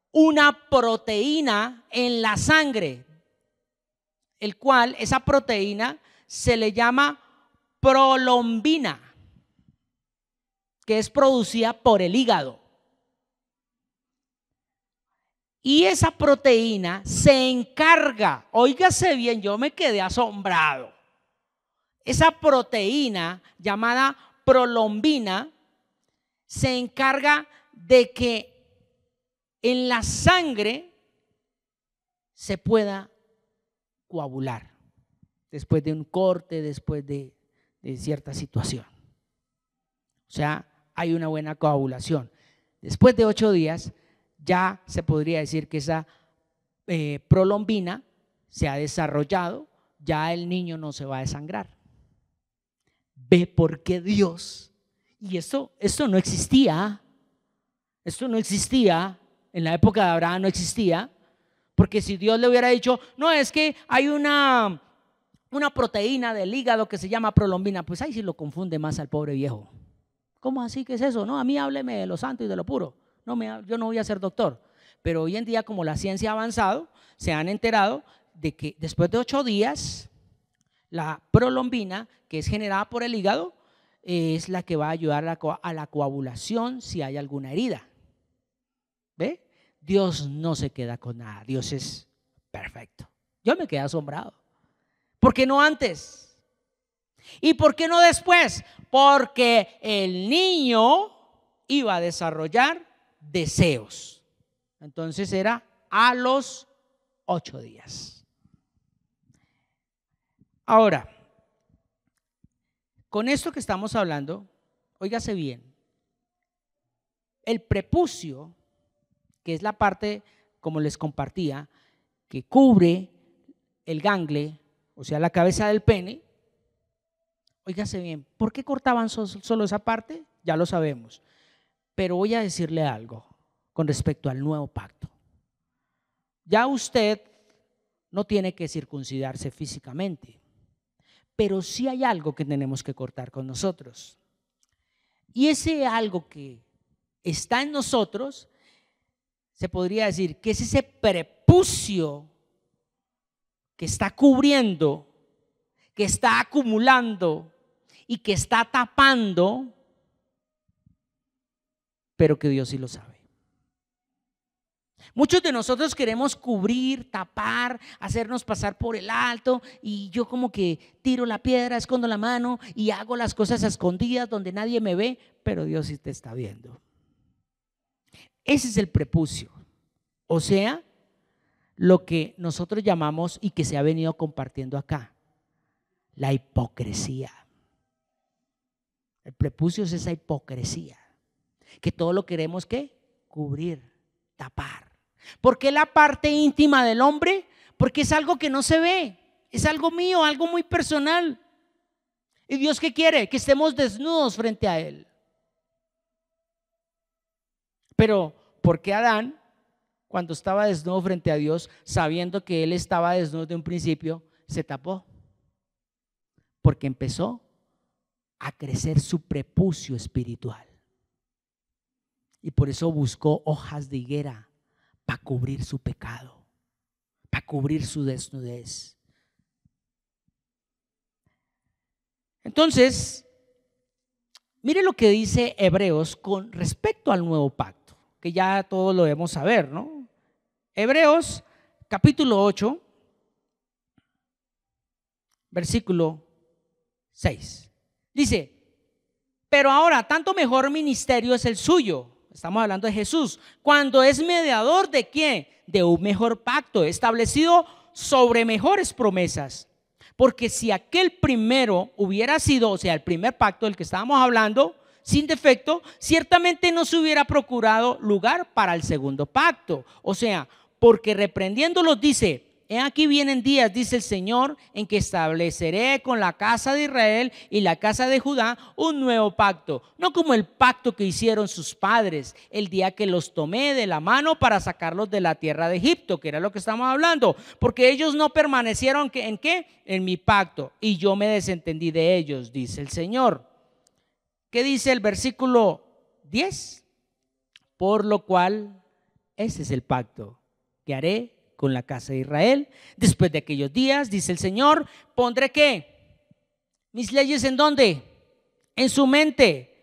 Speaker 1: una proteína en la sangre, el cual esa proteína se le llama prolombina, que es producida por el hígado. Y esa proteína se encarga, óigase bien, yo me quedé asombrado. Esa proteína llamada prolombina se encarga de que en la sangre se pueda coagular después de un corte, después de cierta situación. O sea, hay una buena coagulación. Después de 8 días ya se podría decir que esa prolombina se ha desarrollado, ya el niño no se va a desangrar. Ve por qué Dios, y esto no existía, en la época de Abraham no existía, porque si Dios le hubiera dicho, no, es que hay una proteína del hígado que se llama prolombina, pues ahí sí lo confunde más al pobre viejo. ¿Cómo así? ¿Qué es eso? No, a mí hábleme de lo santo y de lo puro. No, yo no voy a ser doctor. Pero hoy en día, como la ciencia ha avanzado, se han enterado de que después de 8 días, la prolombina, que es generada por el hígado, es la que va a ayudar a la coagulación si hay alguna herida. ¿Ve? Dios no se queda con nada. Dios es perfecto. Yo me quedé asombrado. ¿Por qué no antes? ¿Y por qué no después? Porque el niño iba a desarrollar deseos. Entonces era a los 8 días. Ahora, con esto que estamos hablando, óigase bien, el prepucio, que es la parte, como les compartía, que cubre el gangle, o sea, la cabeza del pene, óigase bien, ¿por qué cortaban solo esa parte? Ya lo sabemos. Pero voy a decirle algo con respecto al nuevo pacto. Ya usted no tiene que circuncidarse físicamente, pero sí hay algo que tenemos que cortar con nosotros. Y ese algo que está en nosotros, se podría decir que es ese prepucio que está cubriendo, que está acumulando y que está tapando, pero que Dios sí lo sabe. Muchos de nosotros queremos cubrir, tapar, hacernos pasar por el alto, y yo como que tiro la piedra, escondo la mano y hago las cosas a escondidas donde nadie me ve, pero Dios sí te está viendo. Ese es el prepucio, o sea, lo que nosotros llamamos y que se ha venido compartiendo acá, la hipocresía. El prepucio es esa hipocresía, que todo lo queremos ¿qué? Cubrir, tapar. ¿Por qué la parte íntima del hombre? Porque es algo que no se ve, es algo mío, algo muy personal. ¿Y Dios qué quiere? Que estemos desnudos frente a Él. Pero ¿por qué Adán, cuando estaba desnudo frente a Dios, sabiendo que él estaba desnudo de un principio, se tapó? Porque empezó a crecer su prepucio espiritual. Y por eso buscó hojas de higuera para cubrir su pecado, para cubrir su desnudez. Entonces, mire lo que dice Hebreos con respecto al nuevo pacto, que ya todos lo debemos saber, ¿no? Hebreos capítulo 8, versículo 6. Dice: pero ahora tanto mejor ministerio es el suyo. Estamos hablando de Jesús, cuando es mediador de ¿qué? De un mejor pacto establecido sobre mejores promesas. Porque si aquel primero hubiera sido, o sea, el primer pacto del que estábamos hablando, sin defecto, ciertamente no se hubiera procurado lugar para el segundo pacto. O sea, porque reprendiéndolos dice: he aquí vienen días, dice el Señor, en que estableceré con la casa de Israel y la casa de Judá un nuevo pacto, no como el pacto que hicieron sus padres el día que los tomé de la mano para sacarlos de la tierra de Egipto, que era lo que estamos hablando, porque ellos no permanecieron ¿en qué? En mi pacto, y yo me desentendí de ellos, dice el Señor. ¿Qué dice el versículo 10? Por lo cual, ese es el pacto que haré con la casa de Israel después de aquellos días, dice el Señor. Pondré ¿qué? Mis leyes ¿en dónde? En su mente,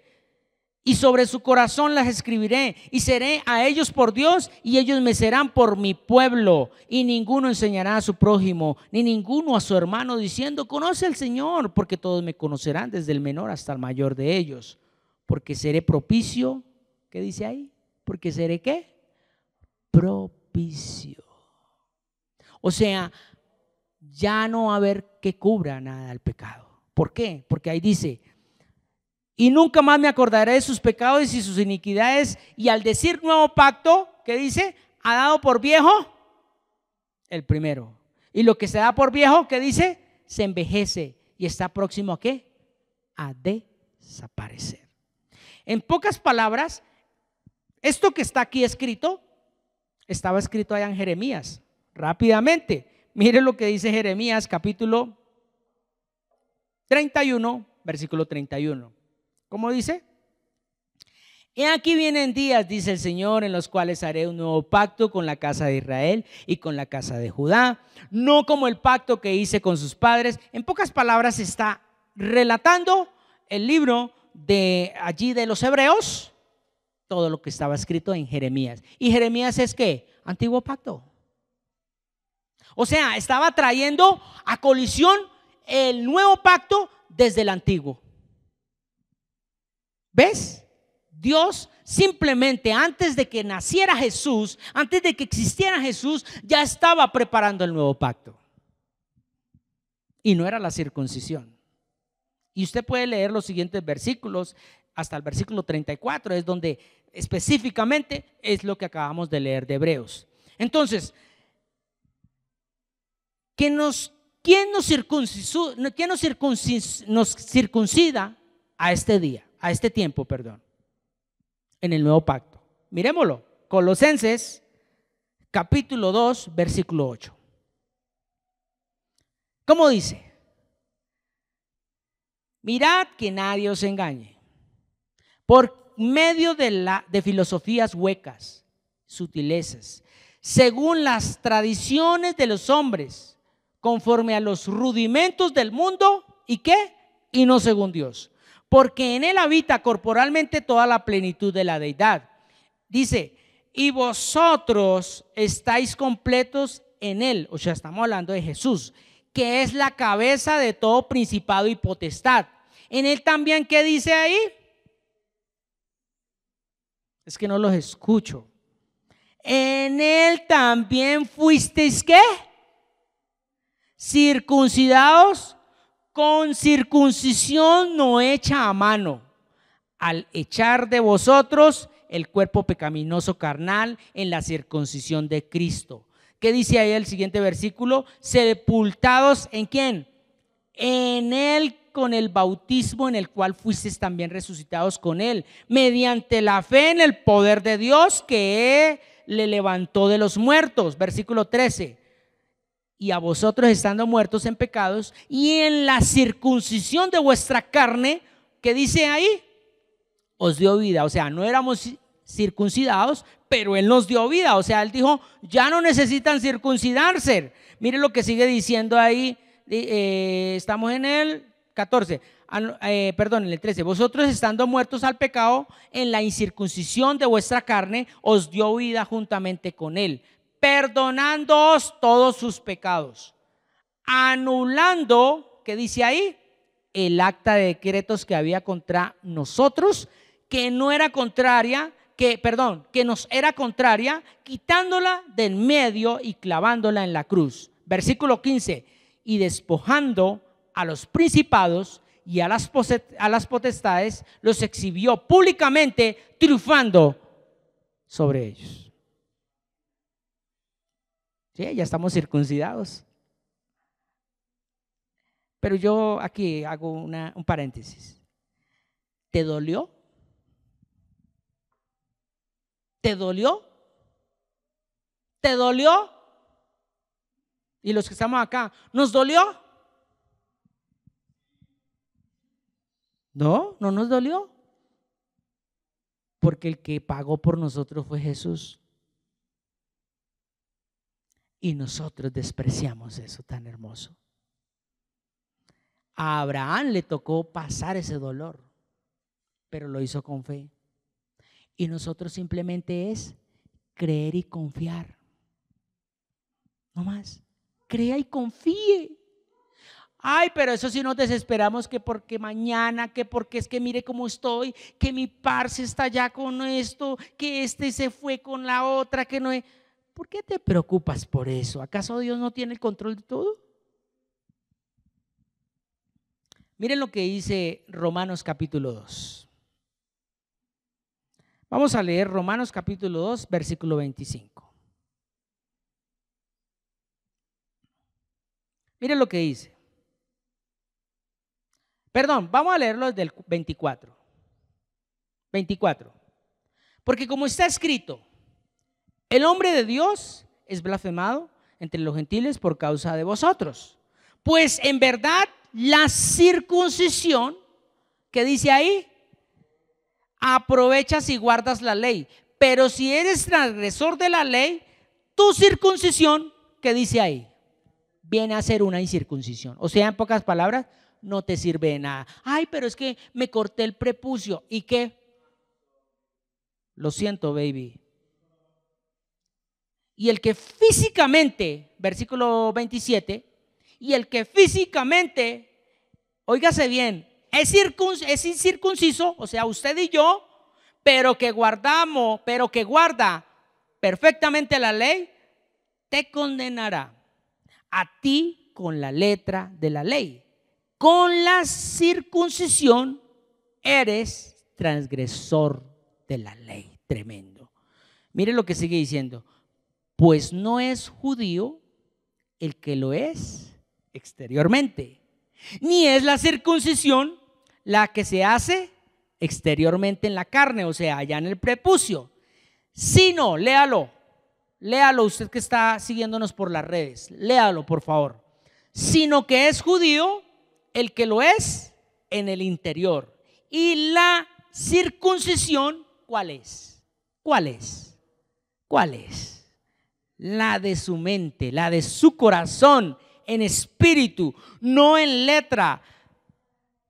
Speaker 1: y sobre su corazón las escribiré, y seré a ellos por Dios, y ellos me serán por mi pueblo. Y ninguno enseñará a su prójimo, ni ninguno a su hermano, diciendo: conoce al Señor, porque todos me conocerán, desde el menor hasta el mayor de ellos. Porque seré propicio. ¿Qué dice ahí? Porque seré ¿qué? Propicio. O sea, ya no va a haber que cubra nada al pecado. ¿Por qué? Porque ahí dice: y nunca más me acordaré de sus pecados y sus iniquidades. Y al decir nuevo pacto, ¿qué dice? Ha dado por viejo el primero. Y lo que se da por viejo, ¿qué dice? Se envejece y está próximo ¿a qué? A desaparecer. En pocas palabras, esto que está aquí escrito, estaba escrito allá en Jeremías. Rápidamente, mire lo que dice Jeremías capítulo 31, versículo 31. ¿Cómo dice? He aquí vienen días, dice el Señor, en los cuales haré un nuevo pacto con la casa de Israel y con la casa de Judá, no como el pacto que hice con sus padres. En pocas palabras está relatando el libro de allí de los Hebreos, todo lo que estaba escrito en Jeremías. ¿Y Jeremías es qué? Antiguo pacto. O sea, estaba trayendo a colisión el nuevo pacto desde el antiguo. ¿Ves? Dios simplemente antes de que naciera Jesús, antes de que existiera Jesús, ya estaba preparando el nuevo pacto. Y no era la circuncisión. Y usted puede leer los siguientes versículos, hasta el versículo 34, es donde específicamente es lo que acabamos de leer de Hebreos. Entonces, ¿quién nos circuncida a este día, a este tiempo, perdón? En el nuevo pacto. Miremoslo. Colosenses capítulo 2, versículo 8. ¿Cómo dice? Mirad que nadie os engañe por medio de filosofías huecas, sutilezas, según las tradiciones de los hombres, conforme a los rudimentos del mundo. ¿Y qué? Y no según Dios, porque en él habita corporalmente toda la plenitud de la deidad. Dice: y vosotros estáis completos en él. O sea, estamos hablando de Jesús, que es la cabeza de todo principado y potestad. En él también, ¿qué dice ahí? Es que no los escucho. En él también fuisteis ¿qué? Circuncidados con circuncisión no hecha a mano, al echar de vosotros el cuerpo pecaminoso carnal en la circuncisión de Cristo. ¿Qué dice ahí el siguiente versículo? Sepultados ¿en quién? En él, con el bautismo en el cual fuisteis también resucitados con él, mediante la fe en el poder de Dios que le levantó de los muertos. Versículo 13. Y a vosotros, estando muertos en pecados y en la circuncisión de vuestra carne, ¿qué dice ahí? Os dio vida. O sea, no éramos circuncidados, pero él nos dio vida. O sea, él dijo: ya no necesitan circuncidarse. Mire lo que sigue diciendo ahí. Estamos en el 14, en el 13. Vosotros, estando muertos al pecado, en la incircuncisión de vuestra carne, os dio vida juntamente con él, perdonándoos todos sus pecados, anulando, ¿qué dice ahí? El acta de decretos que había contra nosotros, que nos era contraria, quitándola del medio y clavándola en la cruz. Versículo 15. Y despojando a los principados y a las potestades, los exhibió públicamente, triunfando sobre ellos. Sí, ya estamos circuncidados. Pero yo aquí hago un paréntesis. ¿Te dolió? ¿Te dolió? ¿Te dolió? Y los que estamos acá, ¿nos dolió? No, no nos dolió. Porque el que pagó por nosotros fue Jesús. Y nosotros despreciamos eso tan hermoso. A Abraham le tocó pasar ese dolor, pero lo hizo con fe. Y nosotros simplemente es creer y confiar. No más. Crea y confíe. Ay, pero eso sí nos desesperamos, que porque mañana, que porque es que mire cómo estoy, que mi parce está ya con esto, que este se fue con la otra, que no es. ¿Por qué te preocupas por eso? ¿Acaso Dios no tiene el control de todo? Miren lo que dice Romanos capítulo 2. Vamos a leer Romanos capítulo 2, versículo 25. Miren lo que dice. Perdón, vamos a leerlo desde el 24. 24. Porque como está escrito, el hombre de Dios es blasfemado entre los gentiles por causa de vosotros. Pues en verdad la circuncisión, que dice ahí, aprovechas y guardas la ley. Pero si eres transgresor de la ley, tu circuncisión, que dice ahí, viene a ser una incircuncisión. O sea, en pocas palabras, no te sirve de nada. Ay, pero es que me corté el prepucio. ¿Y qué? Lo siento, baby. Y el que físicamente, versículo 27, y el que físicamente, óigase bien, es incircunciso, o sea, usted y yo, pero que guarda perfectamente la ley, te condenará a ti con la letra de la ley. Con la circuncisión eres transgresor de la ley. Tremendo. Mire lo que sigue diciendo. Pues no es judío el que lo es exteriormente, ni es la circuncisión la que se hace exteriormente en la carne, o sea, allá en el prepucio, sino, léalo usted que está siguiéndonos por las redes, léalo por favor, sino que es judío el que lo es en el interior. Y la circuncisión, ¿cuál es? ¿Cuál es? ¿Cuál es? La de su mente, la de su corazón, en espíritu, no en letra.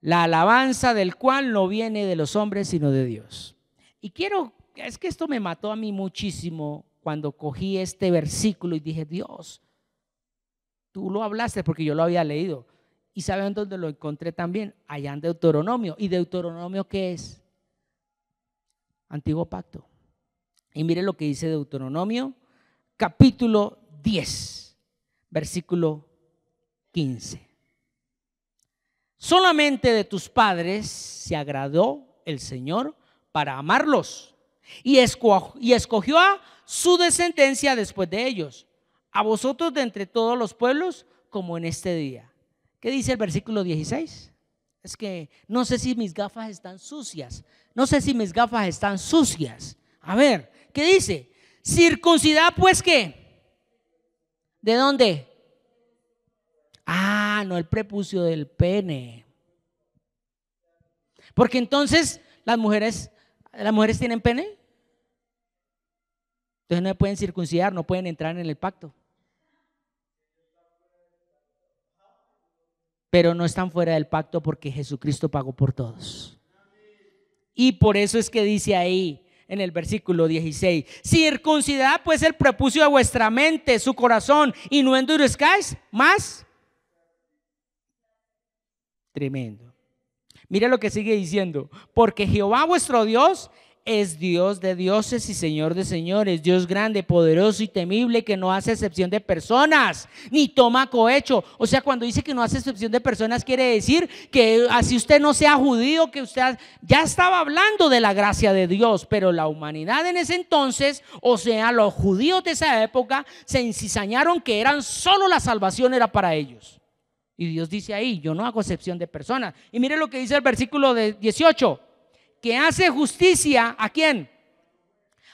Speaker 1: La alabanza del cual no viene de los hombres, sino de Dios. Y es que esto me mató a mí muchísimo cuando cogí este versículo y dije, Dios, tú lo hablaste porque yo lo había leído. ¿Y saben dónde lo encontré también? Allá en Deuteronomio. ¿Y Deuteronomio qué es? Antiguo pacto. Y mire lo que dice Deuteronomio, capítulo 10, versículo 15. Solamente de tus padres se agradó el Señor para amarlos y escogió a su descendencia después de ellos, a vosotros de entre todos los pueblos, como en este día. ¿Qué dice el versículo 16? Es que no sé si mis gafas están sucias. A ver, ¿qué dice? Circuncidad, pues, ¿qué? ¿De dónde? Ah, no, el prepucio del pene. Porque entonces las mujeres tienen pene. Entonces no pueden circuncidar, no pueden entrar en el pacto. Pero no están fuera del pacto porque Jesucristo pagó por todos. Y por eso es que dice ahí en el versículo 16: circuncidad pues el prepucio de vuestra mente, su corazón, y no endurezcáis más. Tremendo. Mira lo que sigue diciendo: porque Jehová vuestro Dios es Dios de dioses y Señor de señores, Dios grande, poderoso y temible, que no hace excepción de personas, ni toma cohecho. O sea, cuando dice que no hace excepción de personas, quiere decir que así usted no sea judío, que usted ya estaba hablando de la gracia de Dios, pero la humanidad en ese entonces, o sea, los judíos de esa época, se encizañaron que eran solo la salvación era para ellos. Y Dios dice ahí, yo no hago excepción de personas. Y mire lo que dice el versículo 18. Que hace justicia ¿a quién?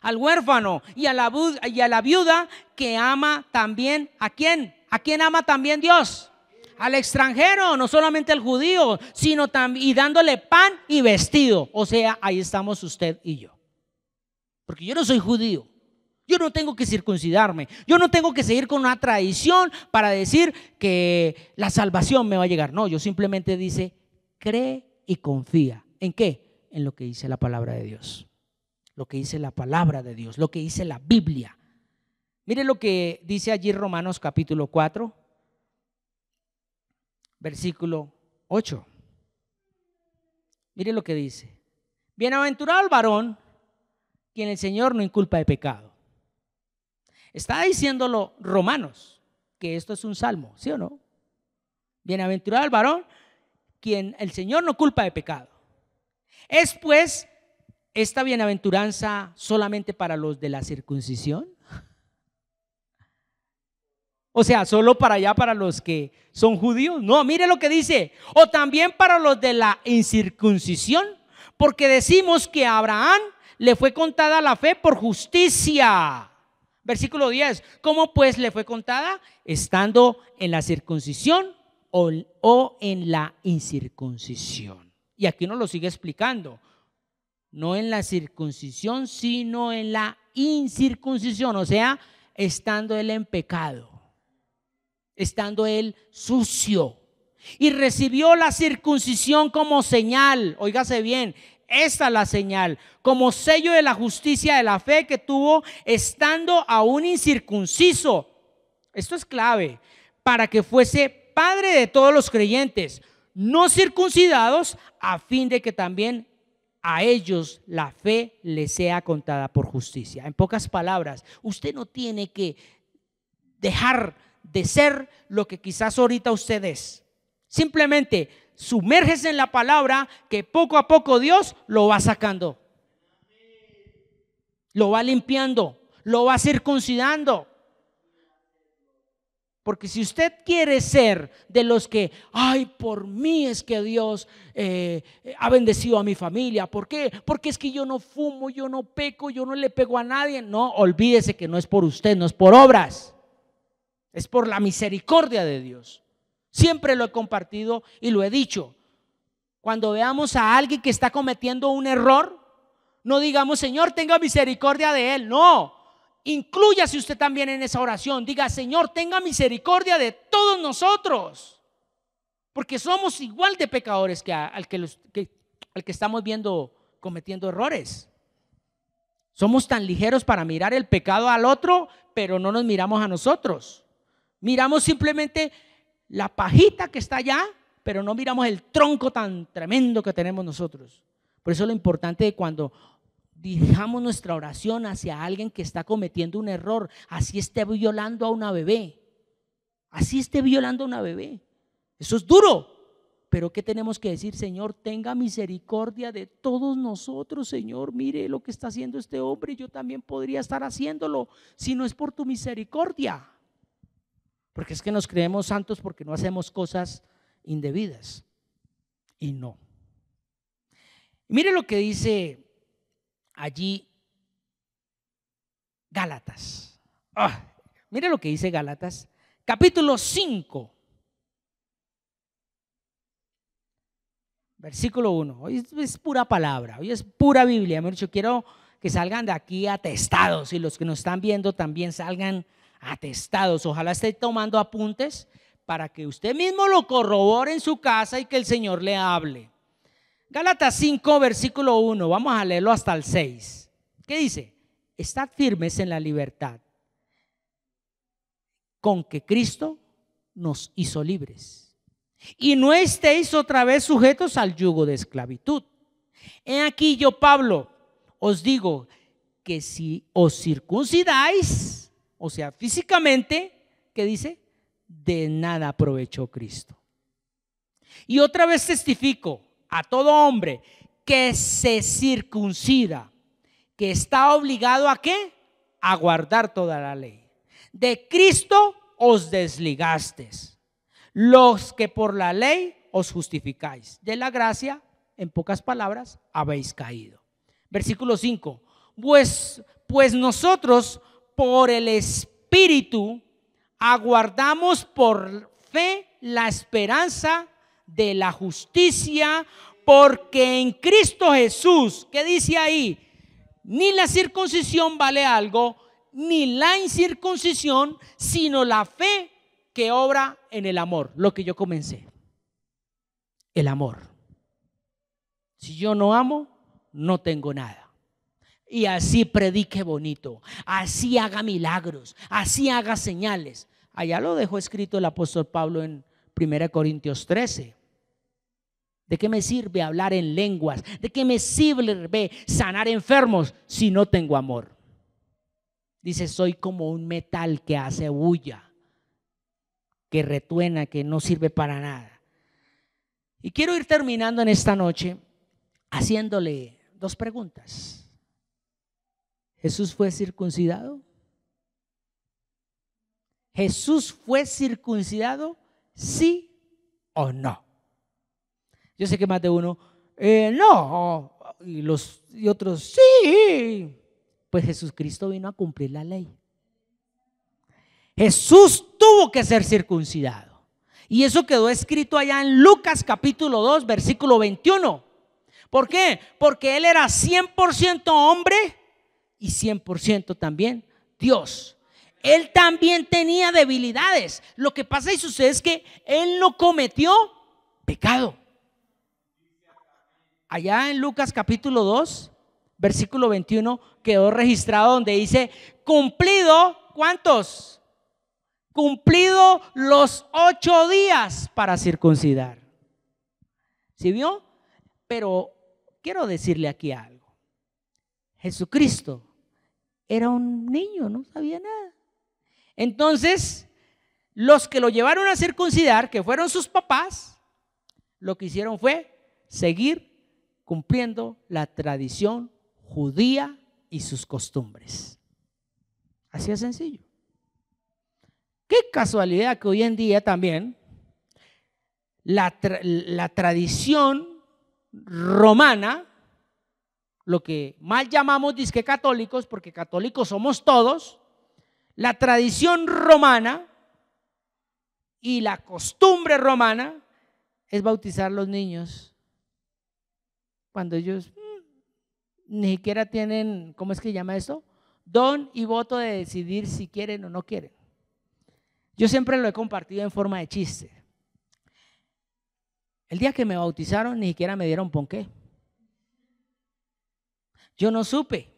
Speaker 1: Al huérfano y a la viuda, que ama también ¿a quién? ¿A quién ama también Dios? Al extranjero, no solamente al judío, sino también y dándole pan y vestido. O sea, ahí estamos usted y yo. Porque yo no soy judío. Yo no tengo que circuncidarme. Yo no tengo que seguir con una tradición para decir que la salvación me va a llegar. No, yo simplemente dice, cree y confía. ¿En qué? En lo que dice la palabra de Dios, lo que dice la palabra de Dios, lo que dice la Biblia. Mire lo que dice allí Romanos capítulo 4, versículo 8. Mire lo que dice: bienaventurado el varón quien el Señor no inculpa de pecado. Está diciéndolo Romanos, que esto es un salmo, ¿sí o no? Bienaventurado el varón quien el Señor no culpa de pecado. ¿Es pues esta bienaventuranza solamente para los de la circuncisión? O sea, solo para allá, para los que son judíos. No, mire lo que dice: o también para los de la incircuncisión, porque decimos que a Abraham le fue contada la fe por justicia. Versículo 10. ¿Cómo pues le fue contada? Estando en la circuncisión o en la incircuncisión. Y aquí nos lo sigue explicando. No en la circuncisión, sino en la incircuncisión. O sea, estando él en pecado, estando él sucio. Y recibió la circuncisión como señal. Óigase bien, esta es la señal, como sello de la justicia de la fe que tuvo estando aún incircunciso. Esto es clave, para que fuese padre de todos los creyentes no circuncidados, a fin de que también a ellos la fe les sea contada por justicia. En pocas palabras, usted no tiene que dejar de ser lo que quizás ahorita usted es. Simplemente sumérgese en la palabra, que poco a poco Dios lo va sacando, lo va limpiando, lo va circuncidando. Porque si usted quiere ser de los que, ay, por mí es que Dios ha bendecido a mi familia. ¿Por qué? Porque es que yo no fumo, yo no peco, yo no le pego a nadie. No, olvídese que no es por usted, no es por obras, es por la misericordia de Dios. Siempre lo he compartido y lo he dicho. Cuando veamos a alguien que está cometiendo un error, no digamos, Señor, tenga misericordia de él. No. Inclúyase usted también en esa oración. Diga, Señor, tenga misericordia de todos nosotros, porque somos igual de pecadores que al que estamos viendo cometiendo errores. Somos tan ligeros para mirar el pecado al otro, pero no nos miramos a nosotros. Miramos simplemente la pajita que está allá, pero no miramos el tronco tan tremendo que tenemos nosotros. Por eso lo importante de cuando dirijamos nuestra oración hacia alguien que está cometiendo un error, así esté violando a una bebé, así esté violando a una bebé, eso es duro, pero ¿qué tenemos que decir? Señor, tenga misericordia de todos nosotros. Señor, mire lo que está haciendo este hombre, yo también podría estar haciéndolo si no es por tu misericordia. Porque es que nos creemos santos porque no hacemos cosas indebidas, y no. Mire lo que dice allí Gálatas. Mire lo que dice Gálatas, capítulo 5, versículo 1. Hoy es pura palabra, hoy es pura Biblia. Quiero que salgan de aquí atestados, y los que nos están viendo también salgan atestados. Ojalá esté tomando apuntes para que usted mismo lo corrobore en su casa y que el Señor le hable. Gálatas 5, versículo 1, vamos a leerlo hasta el 6. ¿Qué dice? Estad firmes en la libertad con que Cristo nos hizo libres, y no estéis otra vez sujetos al yugo de esclavitud. He aquí yo, Pablo, os digo que si os circuncidáis, o sea, físicamente, ¿qué dice? De nada aprovechó Cristo. Y otra vez testifico a todo hombre que se circuncida, que está obligado ¿a qué? A guardar toda la ley. De Cristo os desligastes, los que por la ley os justificáis. De la gracia, en pocas palabras, habéis caído. Versículo 5. Pues nosotros por el Espíritu aguardamos por fe la esperanza de la justicia, porque en Cristo Jesús, ¿qué dice ahí? Ni la circuncisión vale algo, ni la incircuncisión, sino la fe que obra en el amor. Lo que yo comencé, el amor. Si yo no amo, no tengo nada. Y así predique bonito, así haga milagros, así haga señales. Allá lo dejó escrito el apóstol Pablo en 1 Corintios 13. ¿De qué me sirve hablar en lenguas? ¿De qué me sirve sanar enfermos si no tengo amor? Dice, soy como un metal que hace bulla, que retuena, que no sirve para nada. Y quiero ir terminando en esta noche haciéndole dos preguntas. ¿Jesús fue circuncidado? ¿Jesús fue circuncidado? ¿Sí o no? Yo sé que más de uno, no, y otros, sí. Pues Jesucristo vino a cumplir la ley. Jesús tuvo que ser circuncidado. Y eso quedó escrito allá en Lucas capítulo 2, versículo 21. ¿Por qué? Porque Él era 100% hombre y 100% también Dios. Él también tenía debilidades. Lo que pasa y sucede es que Él no cometió pecado. Allá en Lucas capítulo 2, versículo 21, quedó registrado donde dice, cumplido, ¿cuántos? Cumplido los 8 días para circuncidar. ¿Sí vio? Pero quiero decirle aquí algo. Jesucristo era un niño, no sabía nada. Entonces, los que lo llevaron a circuncidar, que fueron sus papás, lo que hicieron fue seguir cumpliendo la tradición judía y sus costumbres. Así de sencillo. Qué casualidad que hoy en día también la tradición romana, lo que mal llamamos disque católicos, porque católicos somos todos, la tradición romana y la costumbre romana es bautizar a los niños cuando ellos ni siquiera tienen, ¿cómo es que se llama esto? Don y voto de decidir si quieren o no quieren. Yo siempre lo he compartido en forma de chiste. El día que me bautizaron ni siquiera me dieron ponqué. Yo no supe,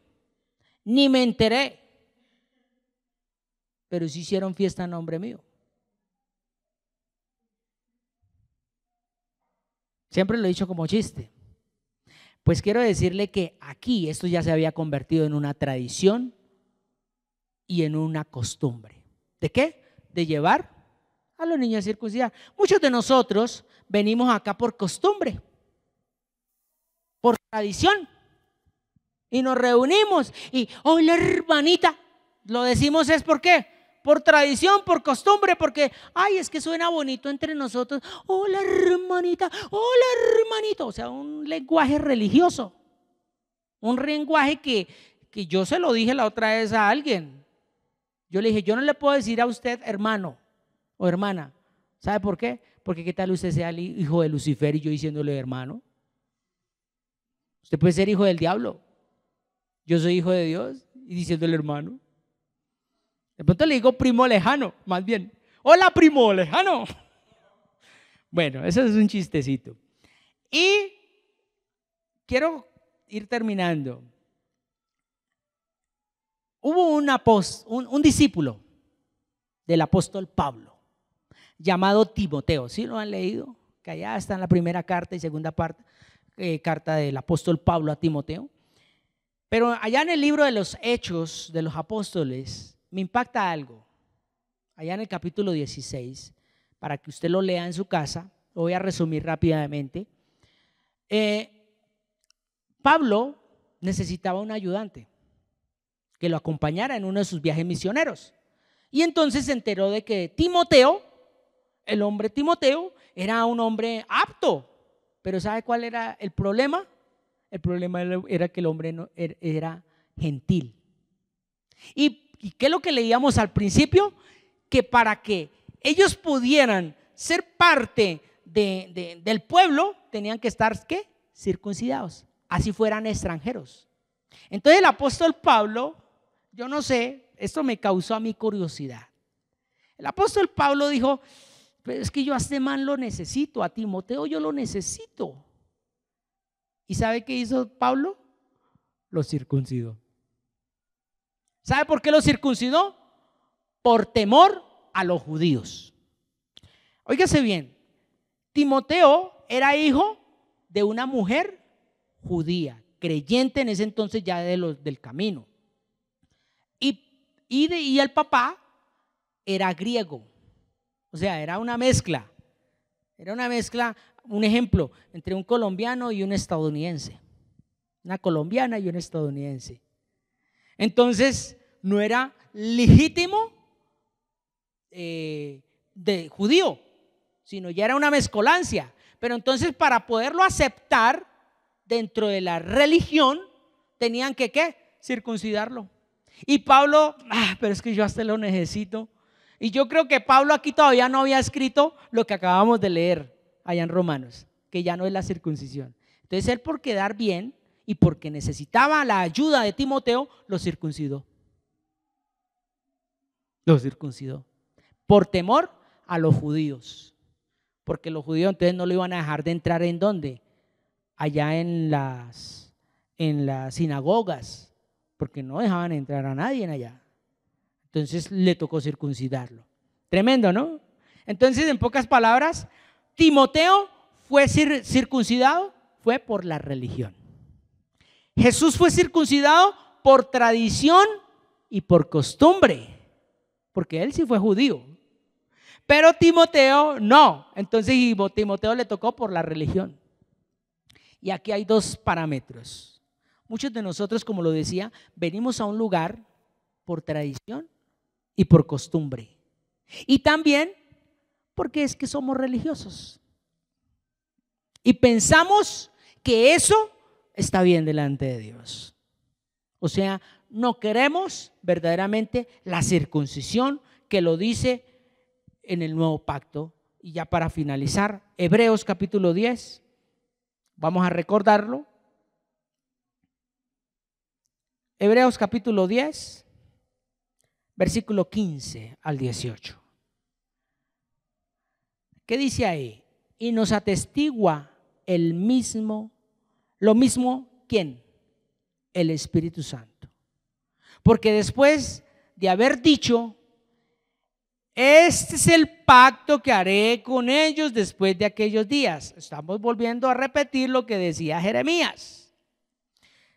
Speaker 1: ni me enteré, pero sí hicieron fiesta en nombre mío. Siempre lo he dicho como chiste. Pues quiero decirle que aquí esto ya se había convertido en una tradición y en una costumbre. ¿De qué? De llevar a los niños a circuncidar. Muchos de nosotros venimos acá por costumbre, por tradición, y nos reunimos y hola hermanita, lo decimos es ¿por qué? Por tradición, por costumbre, porque ay, es que suena bonito entre nosotros. Hola hermanita, hola hermanito. O sea, un lenguaje religioso, un lenguaje que yo se lo dije la otra vez a alguien. Yo le dije, yo no le puedo decir a usted hermano o hermana. ¿Sabe por qué? Porque qué tal usted sea el hijo de Lucifer y yo diciéndole hermano. Usted puede ser hijo del diablo. Yo soy hijo de Dios y diciéndole hermano. De pronto le digo primo lejano, más bien. Hola primo lejano. Bueno, eso es un chistecito. Y quiero ir terminando. Hubo un discípulo del apóstol Pablo llamado Timoteo. ¿Sí lo han leído? Que allá está en la primera carta y segunda carta del apóstol Pablo a Timoteo. Pero allá en el libro de los Hechos de los Apóstoles me impacta algo. Allá en el capítulo 16, para que usted lo lea en su casa, lo voy a resumir rápidamente. Pablo necesitaba un ayudante que lo acompañara en uno de sus viajes misioneros. Y entonces se enteró de que Timoteo, el hombre Timoteo, era un hombre apto. Pero ¿sabe cuál era el problema? El problema era que el hombre no, era gentil. ¿Y qué es lo que leíamos al principio? Que para que ellos pudieran ser parte del pueblo, tenían que estar, ¿qué? Circuncidados, así fueran extranjeros. Entonces el apóstol Pablo, yo no sé, esto me causó a mí curiosidad. El apóstol Pablo dijo, pero es que yo a este man lo necesito, a Timoteo yo lo necesito. ¿Y sabe qué hizo Pablo? Lo circuncidó. ¿Sabe por qué lo circuncidó? Por temor a los judíos. Óigase bien, Timoteo era hijo de una mujer judía, creyente en ese entonces ya del camino. Y el papá era griego, o sea, era una mezcla, un ejemplo, entre un colombiano y un estadounidense, una colombiana y un estadounidense. Entonces, no era legítimo de judío, sino ya era una mezcolancia. Pero entonces, para poderlo aceptar dentro de la religión, tenían que ¿qué? Circuncidarlo. Y Pablo, pero es que yo hasta lo necesito. Y yo creo que Pablo aquí todavía no había escrito lo que acabamos de leer allá en Romanos, que ya no es la circuncisión. Entonces él, por quedar bien y porque necesitaba la ayuda de Timoteo, lo circuncidó. Lo circuncidó por temor a los judíos, porque los judíos entonces no lo iban a dejar de entrar. ¿En dónde? Allá en las sinagogas, porque no dejaban entrar a nadie allá. Entonces le tocó circuncidarlo. Tremendo, ¿no? Entonces, en pocas palabras, Timoteo fue circuncidado, fue por la religión. Jesús fue circuncidado por tradición y por costumbre, porque él sí fue judío. Pero Timoteo no. Entonces Timoteo le tocó por la religión. Y aquí hay dos parámetros. Muchos de nosotros, como lo decía, venimos a un lugar por tradición y por costumbre. Y también porque es que somos religiosos. Y pensamos que eso está bien delante de Dios. O sea, no queremos verdaderamente la circuncisión que lo dice en el nuevo pacto. Y ya para finalizar, Hebreos capítulo 10, vamos a recordarlo. Hebreos capítulo 10, versículo 15 al 18. ¿Qué dice ahí? Y nos atestigua lo mismo, ¿quién? El Espíritu Santo. Porque después de haber dicho, este es el pacto que haré con ellos después de aquellos días. Estamos volviendo a repetir lo que decía Jeremías.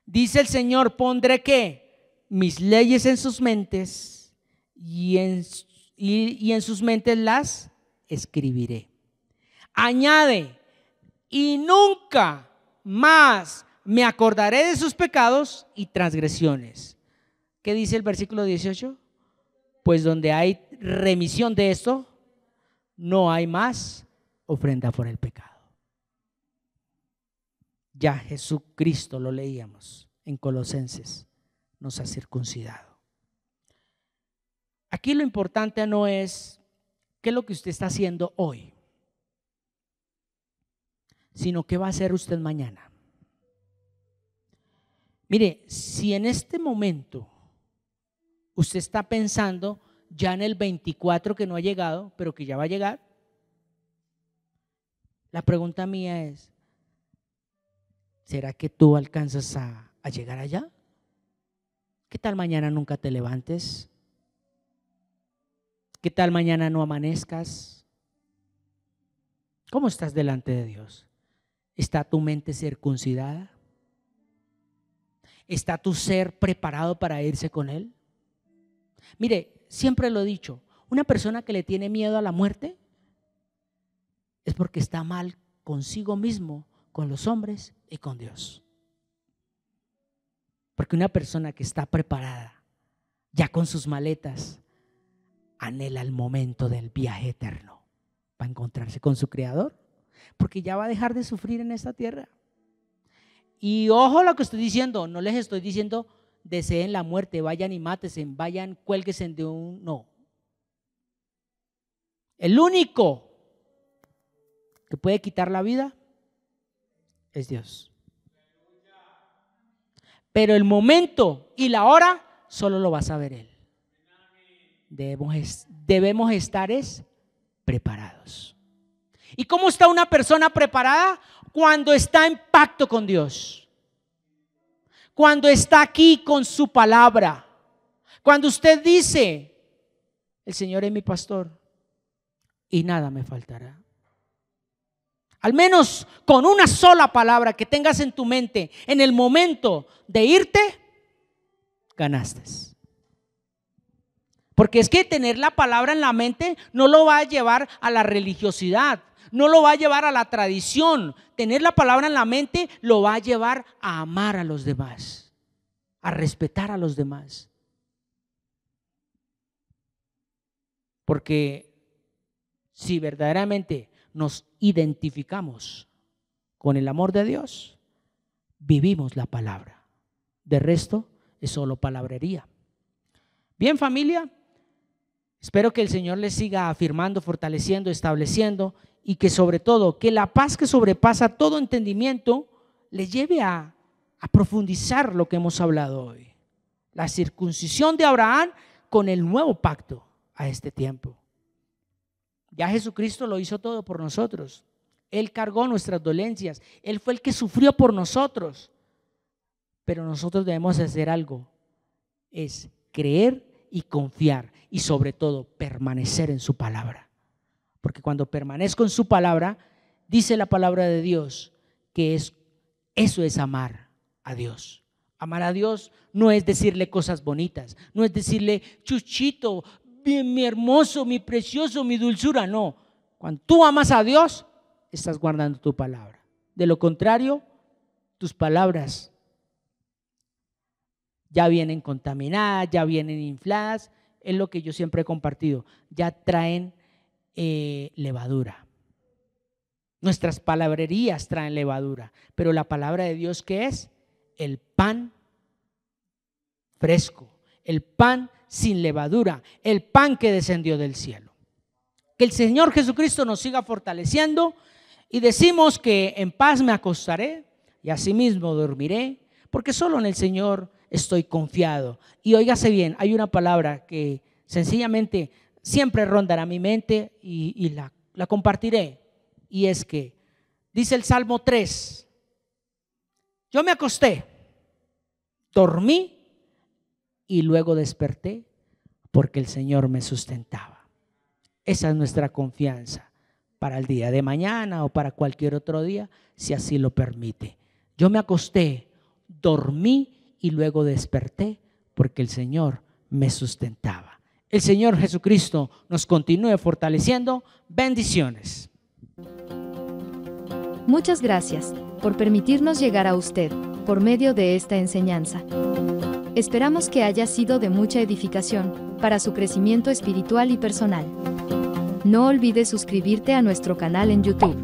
Speaker 1: Dice el Señor, pondré ¿qué? Mis leyes en sus mentes y en sus mentes las escribiré. Añade, y nunca más me acordaré de sus pecados y transgresiones. ¿Qué dice el versículo 18? Pues donde hay remisión de esto, no hay más ofrenda por el pecado. Ya Jesucristo, lo leíamos en Colosenses, nos ha circuncidado. Aquí lo importante no es qué es lo que usted está haciendo hoy, sino qué va a hacer usted mañana. Mire, si en este momento usted está pensando ya en el 24 que no ha llegado, pero que ya va a llegar, la pregunta mía es, ¿será que tú alcanzas a llegar allá? ¿Qué tal mañana nunca te levantes? ¿Qué tal mañana no amanezcas? ¿Cómo estás delante de Dios? ¿Está tu mente circuncidada? ¿Está tu ser preparado para irse con Él? Mire, siempre lo he dicho, una persona que le tiene miedo a la muerte es porque está mal consigo mismo, con los hombres y con Dios. Porque una persona que está preparada, ya con sus maletas, anhela el momento del viaje eterno para encontrarse con su Creador, porque ya va a dejar de sufrir en esta tierra. Y ojo lo que estoy diciendo, no les estoy diciendo deseen la muerte, vayan y mátense, vayan, cuélguense de un... No. El único que puede quitar la vida es Dios. Pero el momento y la hora solo lo va a saber Él. Debemos estar preparados. ¿Y cómo está una persona preparada? Cuando está en pacto con Dios, cuando está aquí con su palabra, cuando usted dice: el Señor es mi pastor y nada me faltará. Al menos con una sola palabra que tengas en tu mente en el momento de irte, ganaste. Porque es que tener la palabra en la mente no lo va a llevar a la religiosidad, no lo va a llevar a la tradición. Tener la palabra en la mente lo va a llevar a amar a los demás, a respetar a los demás. Porque si verdaderamente nos identificamos con el amor de Dios, vivimos la palabra. De resto es solo palabrería. Bien, familia, espero que el Señor les siga afirmando, fortaleciendo, estableciendo, y que sobre todo, que la paz que sobrepasa todo entendimiento les lleve a profundizar lo que hemos hablado hoy. La circuncisión de Abraham con el nuevo pacto a este tiempo. Ya Jesucristo lo hizo todo por nosotros. Él cargó nuestras dolencias. Él fue el que sufrió por nosotros. Pero nosotros debemos hacer algo. Es creer y confiar. Y sobre todo, permanecer en su palabra. Porque cuando permanezco en su palabra, dice la palabra de Dios que eso es amar a Dios. Amar a Dios no es decirle cosas bonitas, no es decirle chuchito, mi hermoso, mi precioso, mi dulzura. No, cuando tú amas a Dios, estás guardando tu palabra. De lo contrario, tus palabras ya vienen contaminadas, ya vienen infladas. Es lo que yo siempre he compartido, ya traen levadura. Nuestras palabrerías traen levadura, pero la palabra de Dios, ¿qué es? El pan fresco, el pan sin levadura, el pan que descendió del cielo. Que el Señor Jesucristo nos siga fortaleciendo, y decimos que en paz me acostaré y asimismo dormiré, porque solo en el Señor estoy confiado. Y óigase bien, hay una palabra que sencillamente siempre rondará mi mente y la compartiré, y es que dice el Salmo 3: yo me acosté, dormí y luego desperté, porque el Señor me sustentaba. Esa es nuestra confianza para el día de mañana o para cualquier otro día, si así lo permite. Yo me acosté, dormí y luego desperté, porque el Señor me sustentaba. El Señor Jesucristo nos continúe fortaleciendo. Bendiciones.
Speaker 2: Muchas gracias por permitirnos llegar a usted por medio de esta enseñanza. Esperamos que haya sido de mucha edificación para su crecimiento espiritual y personal. No olvides suscribirte a nuestro canal en YouTube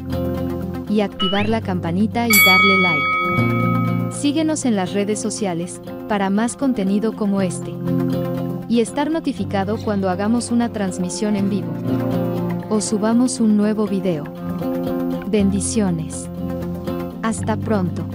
Speaker 2: y activar la campanita y darle like. Síguenos en las redes sociales para más contenido como este, y estar notificado cuando hagamos una transmisión en vivo o subamos un nuevo video. Bendiciones. Hasta pronto.